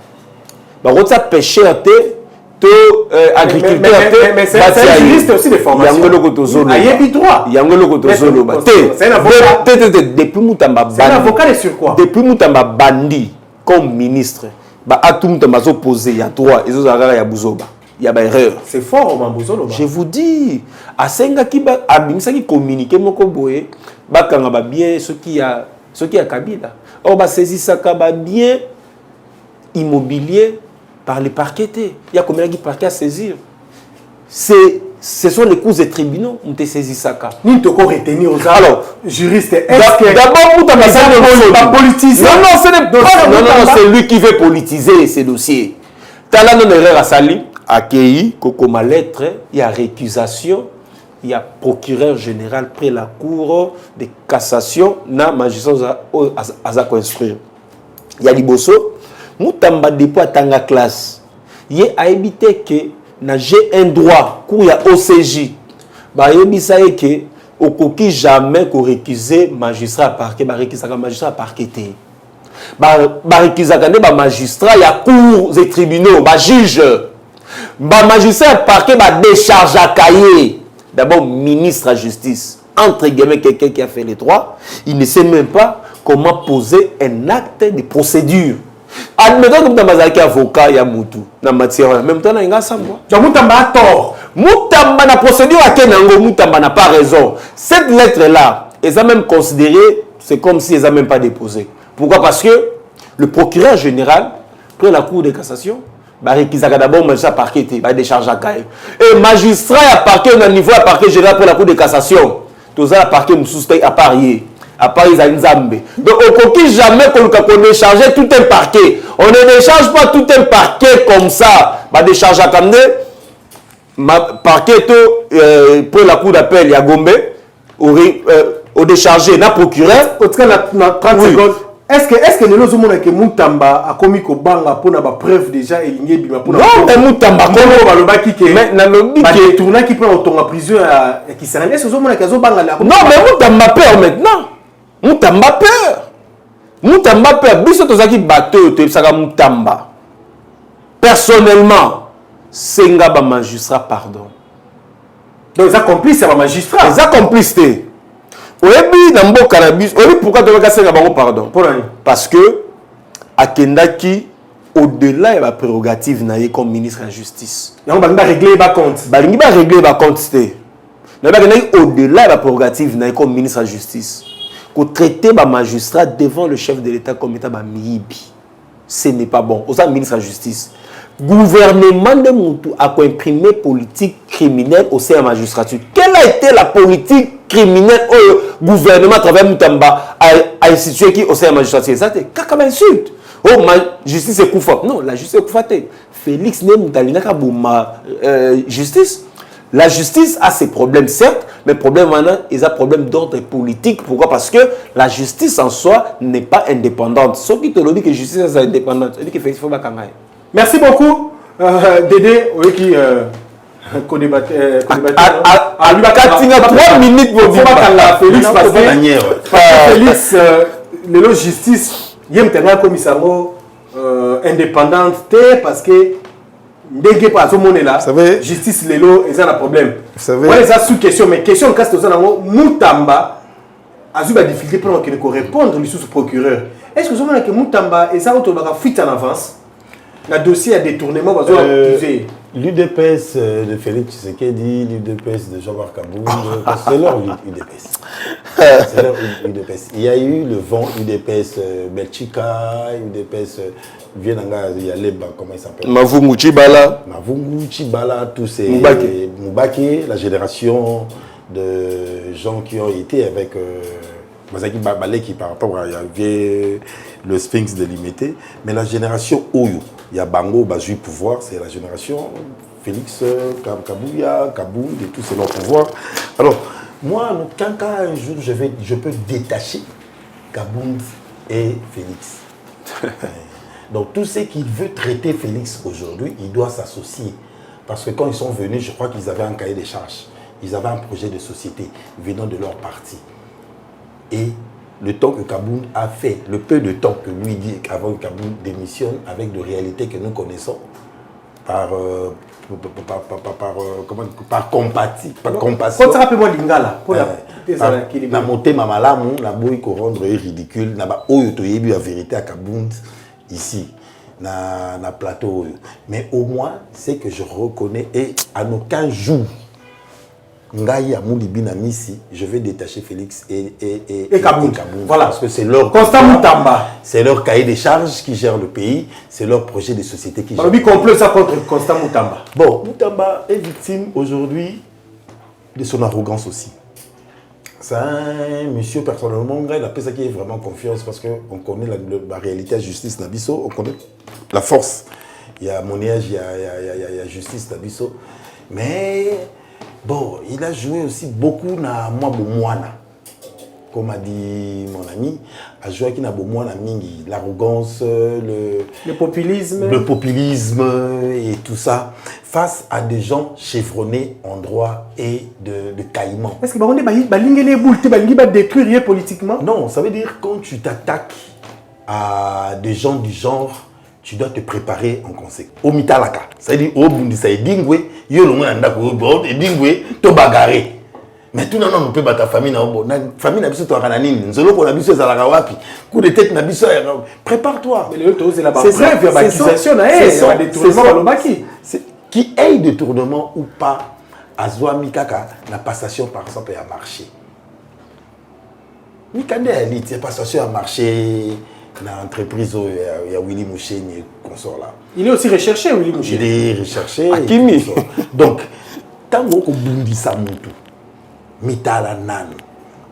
Par contre, ça pêcheur agriculteur
mais c'est un juriste aussi de formation. C'est un avocat.
Depuis Moutamba
c'est un avocat de sur quoi?
Depuis Moutamba Bandi comme ministre, à tout Moutamba opposé, il y a droit, il y a Bouzoba. Il y a une erreur.
C'est fort, Mambouzo.
Je vous dis, à Senga qui communique, bakanga bien ce qui a Kabila. Or, saisi ça bien immobilier par le parquet. Il y a combien de parquets à saisir? Ce sont les cours des tribunaux qui ont saisi ça.
Nous devons retenir aux juristes.
D'abord, vous avez politisé. Non, c'est lui qui veut politiser ces dossiers. Tala non erreur à Sali, accueilli, Kokoma lettre, il y a récusation, il y a procureur général près la cour de cassation, na magistrat à construire. Il y a Liboso, Moutamba dépôt à Tanga classe. Il a évité que j'ai un droit, qu'il y a OCJ. Il y a que au coquille jamais qu'on récuse magistrat à parquet, magistrat à parqueté. Récuse magistrat, il y a cours des tribunaux, juge. Magistrat à parquet, décharge à cahier. D'abord, ministre de la justice, entre guillemets, quelqu'un qui a fait les droits, il ne sait même pas comment poser un acte de procédure. Admettons que vous avez un avocat, il y a Moutou, dans la matière, en même temps, il y a un Samba.
Moutamba a tort.
Moutamba na procédure à Kenango, Moutamba n'a pas raison. Cette lettre-là, ils ont même considéré, c'est comme si ils n'ont même pas déposé. Pourquoi? Parce que le procureur général, après la Cour de cassation, ils ont d'abord magistrat parquet, il va décharger à Kaye. Et magistrat à parquet, on a niveau à parquet général pour la Cour de cassation. Tout ça, à parquet, à parier. À part ils ont Zambé. Donc, on ne jamais qu'on décharge tout un parquet. On ne décharge pas tout un parquet comme ça. On décharge à Kamne. Parquet pour la Cour d'appel, il y a Gombe. Au déchargé, na procureur.
En tout cas, 30 secondes. Est-ce que les gens qui Moutamba a commis au banga pour avoir preuve déjà et l'ingé pour
non, mais Moutamba
comment va le qui
mais na lobi
qui tourna qui peut autant en prison qui s'en est ce sont qui ont banga là.
Non, mais Moutamba peur maintenant. Moutamba peur. Moutamba peur. Biso tozaki bateau to saka Moutamba. Personnellement, senga ba magistrat pardon.
Donc ils accomplissent ça ba magistrat.
Ils accomplissent. Oyebi na mbo cannabis. Oyebi pourquoi tu vas senga bango pardon? Parce que akendaki au-delà de la prérogative naie comme ministre de la justice.
On va régler ba compte.
Balingi ba régler ba compte c'était. Na ba au-delà de la prérogative naie comme ministre de la justice. Qu'on traiter ba magistrat devant le chef de l'État comme état ba miyibi. Ce n'est pas bon. Au sein ministre de la justice. Gouvernement de Moutou a imprimé politique criminelle au sein de la magistrature. Quelle a été la politique criminelle au gouvernement à travers Moutamba a institué qui au sein de la magistrature? Ça c'est comme insulte. Oh, ma justice est Koufa. Non, la justice est Koufa. Félix ne Moutalina Kabouma justice. La justice a ses problèmes, certes, mais problème maintenant, ils ont un problème d'ordre politique. Pourquoi? Parce que la justice en soi n'est pas indépendante. Ceux qui te disent que la justice est indépendante, ils disent que Félix faut pas quand même.
Merci beaucoup, Dédé, qui co-débatteur.
À 3 minutes pour dire
Félix, parce que Félix, la justice, il y a un commissaire indépendante, parce que dès que pas tout là, justice lelo, ils ont un problème. Vous savez, ils ont sous question, mais question quand c'est Moutamba a eu la difficulté pour qu'on répondre lui sous procureur. Est-ce que vous savez que Moutamba et ça autour de la fuite en avance? Le dossier à détournement,
l'UDPS de Félix Tshisekedi, l'UDPS de Jean-Marc Kabound, c'est leur UDPS. C'est leur UDPS. Il y a eu le vent UDPS Belchika, UDPS Vienanga, il y a Leba, comment il s'appelle?
Mavungu Chibala.
Mavungu Chibala, tous ces Moubake, la génération de gens qui ont été avec Mazaki Babale qui par rapport à il y avait le Sphinx délimité, mais la génération Oyo. Il y a Bango, Bazui pouvoir, c'est la génération Félix, Kabouya, Kabound et tout, c'est leur pouvoir. Alors, moi, quand un jour je peux détacher Kabound et Félix. Donc, tout ce qui veut traiter Félix aujourd'hui, il doit s'associer. Parce que quand ils sont venus, je crois qu'ils avaient un cahier des charges. Ils avaient un projet de société venant de leur parti. Et le temps que Kabound a fait, le peu de temps que lui dit avant que Kabound démissionne, avec de réalités que nous connaissons, par compassion.
Rappelez-moi Lingala.
Na monté mamalamu, na boy ko rendre ridicule, na ba oyo to yebi la vérité à Kabound ici, na plateau. Mais au moins, c'est que je reconnais et à aucun jour. Ngaï Amoulibi Namisi, je vais détacher Félix et Kabound.
Voilà.
Parce que c'est leur
Constant Moutamba.
C'est leur cahier des charges qui gère le pays, c'est leur projet de société qui gère.
On complot ça contre Constant Moutamba.
Bon, Moutamba est victime aujourd'hui de son arrogance aussi. C'est un monsieur personnellement, il a fait ça qui est vraiment confiance parce qu'on connaît la réalité de la justice Nabiso, on connaît la force. Il y a monnayage, il y a justice Nabiso. Mais bon, il a joué aussi beaucoup na moi Bomwana. Comme a dit mon ami, a joué qui na Bomwana mingi, l'arrogance, le populisme et tout ça face à des gens chevronnés en droit et de caïman.
Est-ce que on va détruire politiquement?
Non, ça veut dire quand tu t'attaques à des gens du genre, tu dois te préparer en conséquence. Au mitalaka, ça veut dire au bundi ça dingwe, yo lo ngana ndako bo dingwe to bagaré. Mais tout non on peut battre ta famille na bo. Na famille na biso to kana nini? Nzolo ko na biso ezalaka wapi? Coup de tête na biso prépare-toi.
Mais le to c'est là-bas. C'est ça, il y a accusation na détournement balobaki.
Qui ait détournement ou pas, azwa mikaka na passation par exemple à marché. Mikande elite passation à marché na entreprise ya Willy Moucheni et consort là.
Il est aussi recherché Willy Moucheni.
Il est recherché.
Akimi.
Donc tant qu'on bundisa mutu mitala nani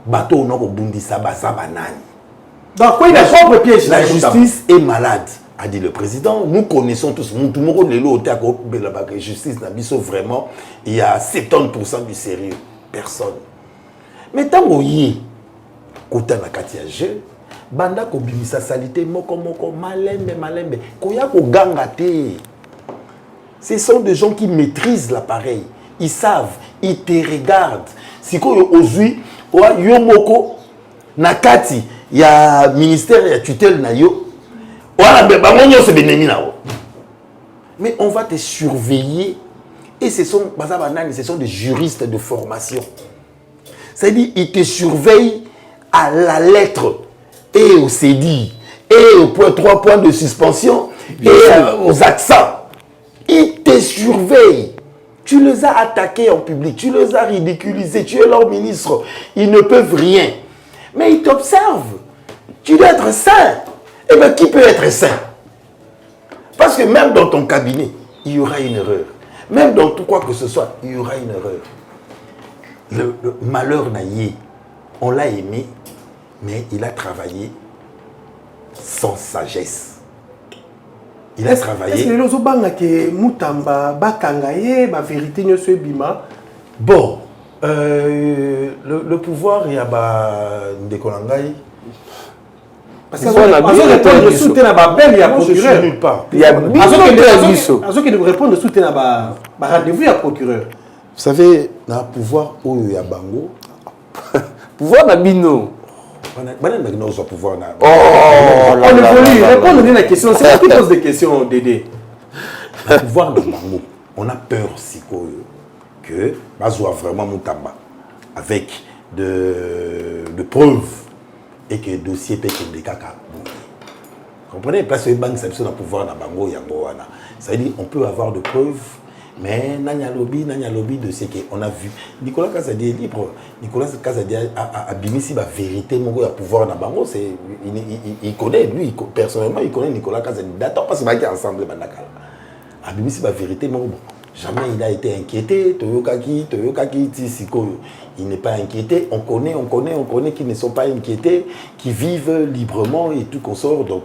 bato on ko bundisa basaba nani.
Donc quoi il a propre piège.
La justice est malade, a dit le président. Nous connaissons tous. Tout le monde la justice n'a biso vraiment. Il y a 70% du sérieux. Personne. Mais tant qu'on y est, côté na katia jeu, banda ko bimisa salité moko malembe. Koya ko gangate. Ce sont des gens qui maîtrisent l'appareil. Ils savent, ils te regardent. Si ko ozui, yo moko nakati. Il y a ministère, il y a tutelle nayo. Mais on va te surveiller. Et ce sont des juristes de formation. C'est-à-dire ils te surveillent à la lettre et au CEDI et aux 3 points de suspension et aux accents. Ils te surveillent. Tu les as attaqués en public, tu les as ridiculisés, tu es leur ministre. Ils ne peuvent rien. Mais ils t'observent. Tu dois être sain. Eh bien, qui peut être sain? Parce que même dans ton cabinet, il y aura une erreur. Même dans tout quoi que ce soit, il y aura une erreur. Le malheur naïe, on l'a aimé, mais il a travaillé sans sagesse. Il a travaillé...
Est-ce que les gens que Moutamba, Bakangaye, ma vérité ne se bima?
Bon, le pouvoir, il y a Ndekolangaï.
Parce que répondre de soutien à Babel, il y a procureur.
Nulle part.
Il y a
qui nous répondre de soutien à rendez-vous, il y a procureur.
Vous savez, dans le pouvoir où il y a Bango,
pouvoir na bino.
Pouvoir na.
Oh, on évolue. Répondre à la question. C'est moi qui pose des questions, Dédé.
Le pouvoir na Bango, on a peur si que Bazoua vraiment Moutamba avec de preuves. Et que le dossier peut être des caca. Vous comprenez? Parce que les banques sont pouvoir dans Bango Yangoana. Ça veut dire qu'on peut avoir de preuves, mais Nanya Lobby, dossier qu'on a vu. Nicolas Kazadi est libre. Nicolas Kazadi a bimisi la vérité, mon gars, pouvoir dans Bango. Il connaît, lui, personnellement, il connaît Nicolas Kazadi. D'accord, parce qu'il va être ensemble, a bimisi la vérité, mon gars. Jamais il a été inquiété. Toyokaki, Tisiko, il n'est pas inquiété. On connaît qui ne sont pas inquiétés, qui vivent librement et tout qu'on sort. Donc,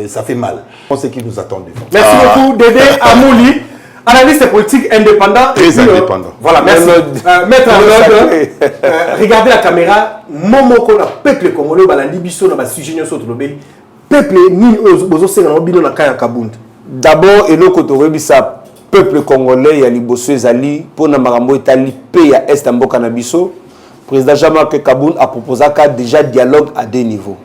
ça fait mal. On sait qui nous attend devant.
Merci beaucoup, Dédé Amouli, analyste politique indépendant.
Très indépendant.
Voilà, merci. Maître Arnaud, regardez la caméra. Momoko, le peuple congolais, la Libiso, le sujet, peuple,
d'abord, et le côté ça. Peuple congolais ya liboso ezali pona makambo etali pe ya est mboka na biso président Jean-Marc Kaboun a proposé déjà dialogue à 2 niveaux.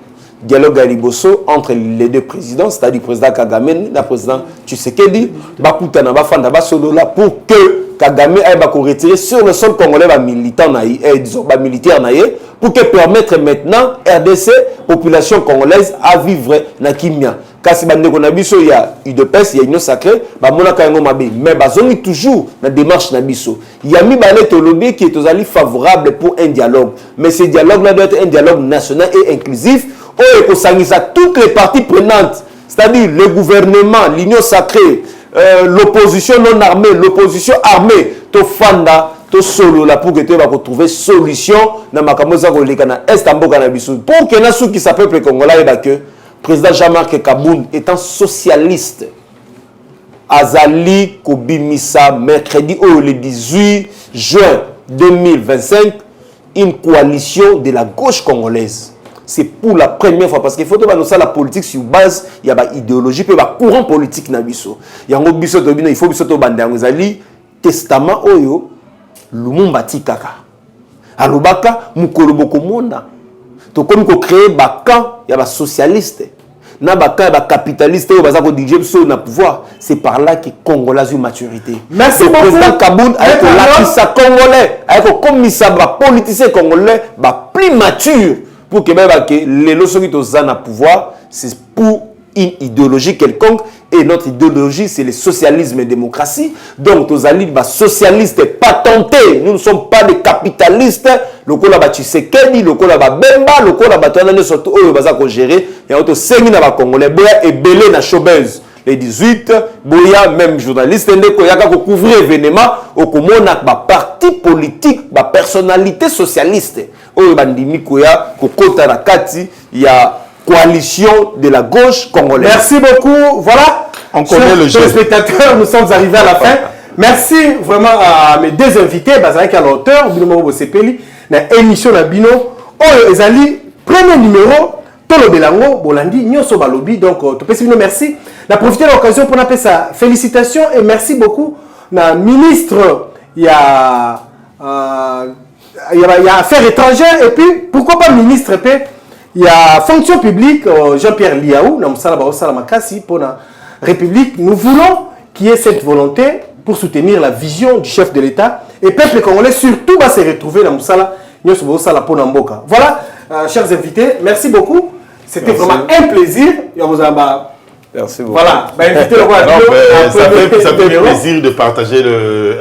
Dialogue à liboso entre les 2 présidents, c'est-à-dire président Kagame et le président Tshisekedi, bakutana bafanda basolola pour que Kagame aille retirer sur le sol congolais ba militant disons ba militaire naïe pour que permettre maintenant RDC population congolaise à vivre na kimia. Kasi bandeko na biso ya UDPS ya union sacrée ba monaka yango mabe mais bazongi toujours na démarche na biso ya mibale tolobi qui est aussi favorable pour un dialogue mais ce dialogue là doit être un dialogue national et inclusif où ekosangisa toutes les parties prenantes, c'est-à-dire le gouvernement, l'union sacrée, l'opposition non armée, l'opposition armée, to fanda to solo là pour que tu vas retrouver solution na makambo za koleka na est mboka na biso pour que na sou qui s'appelle peuple congolais ba que président Jean-Marc Kaboun étant socialiste, Azali Kobimisa, mercredi le 18 juin 2025, une coalition de la gauche congolaise. C'est pour la première fois parce qu'il faut que la politique sur base, il y a une idéologie, il y a un courant politique. Il y a un biso, il faut que Azali testament oyo Lumumba Tikaka. Alobaka Mukoloboko Monda. Donc, comme on crée un camp, il y a des socialistes. Il y a des capitalistes qui ont dirigé le pouvoir. C'est par là que Congolais a une maturité.
Merci
le
beaucoup.
président Kaboun a été là, Congolais, avec un commissaire, un politicien congolais, plus mature pour que les gens qui ont le pouvoir, c'est pour une idéologie quelconque. Et notre idéologie, c'est le socialisme et démocratie. Donc, nos alliés, socialistes patentés. Nous ne sommes pas des capitalistes. Le coup là-bas, Tshisekedi, le coup là-bas, Bemba, le coup là-bas, tu as surtout, oh, il va gérer. Il y a autre 5 000 Congolais. Boya et belé na chobeuse. Les 18, Boya, même journaliste, il y a qu'à couvrir l'événement. Au Komona, parti politique, personnalité socialiste. Oh, il y a Ndimikoya, Kokota Rakati, il y a coalition de la gauche congolaise.
Merci beaucoup. Voilà.
On connaît le jeu.
Téléspectateurs, nous sommes arrivés à la fin. Merci vraiment à mes deux invités, Bazarek à l'auteur, Bino Bosepeli, dans l'émission Nabino. Oh, Ezali, premier numéro, Tolo Belango, Bolandi, Nyoso Balobi. Donc, merci. On a profité de l'occasion pour appeler ça. Félicitations et merci beaucoup. Le ministre, il y a affaires étrangères et puis, pourquoi pas ministre, il y a fonction publique, Jean-Pierre Liaou, pour la République. Nous voulons qu'il y ait cette volonté pour soutenir la vision du chef de l'État. Et le peuple congolais, surtout, va se retrouver dans Moussala, Voilà, chers invités, merci beaucoup. C'était vraiment un plaisir.
Merci beaucoup.
Voilà,
ça fait plaisir de partager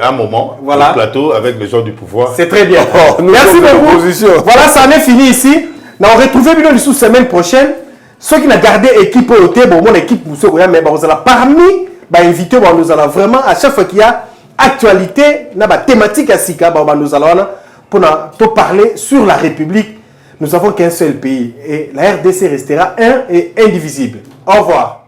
un moment, le plateau avec les gens du pouvoir.
C'est très bien. Merci beaucoup. Voilà, ça en est fini ici. Nous allons retrouver la semaine prochaine. Ceux qui ont gardé l'équipe au thème, mon équipe, mais vous allez parmi les invités, nous allons vraiment, à chaque fois qu'il y a actualité, thématique à Sika, nous allons pour parler sur la République. Nous n'avons qu'un seul pays et la RDC restera un et indivisible. Au revoir.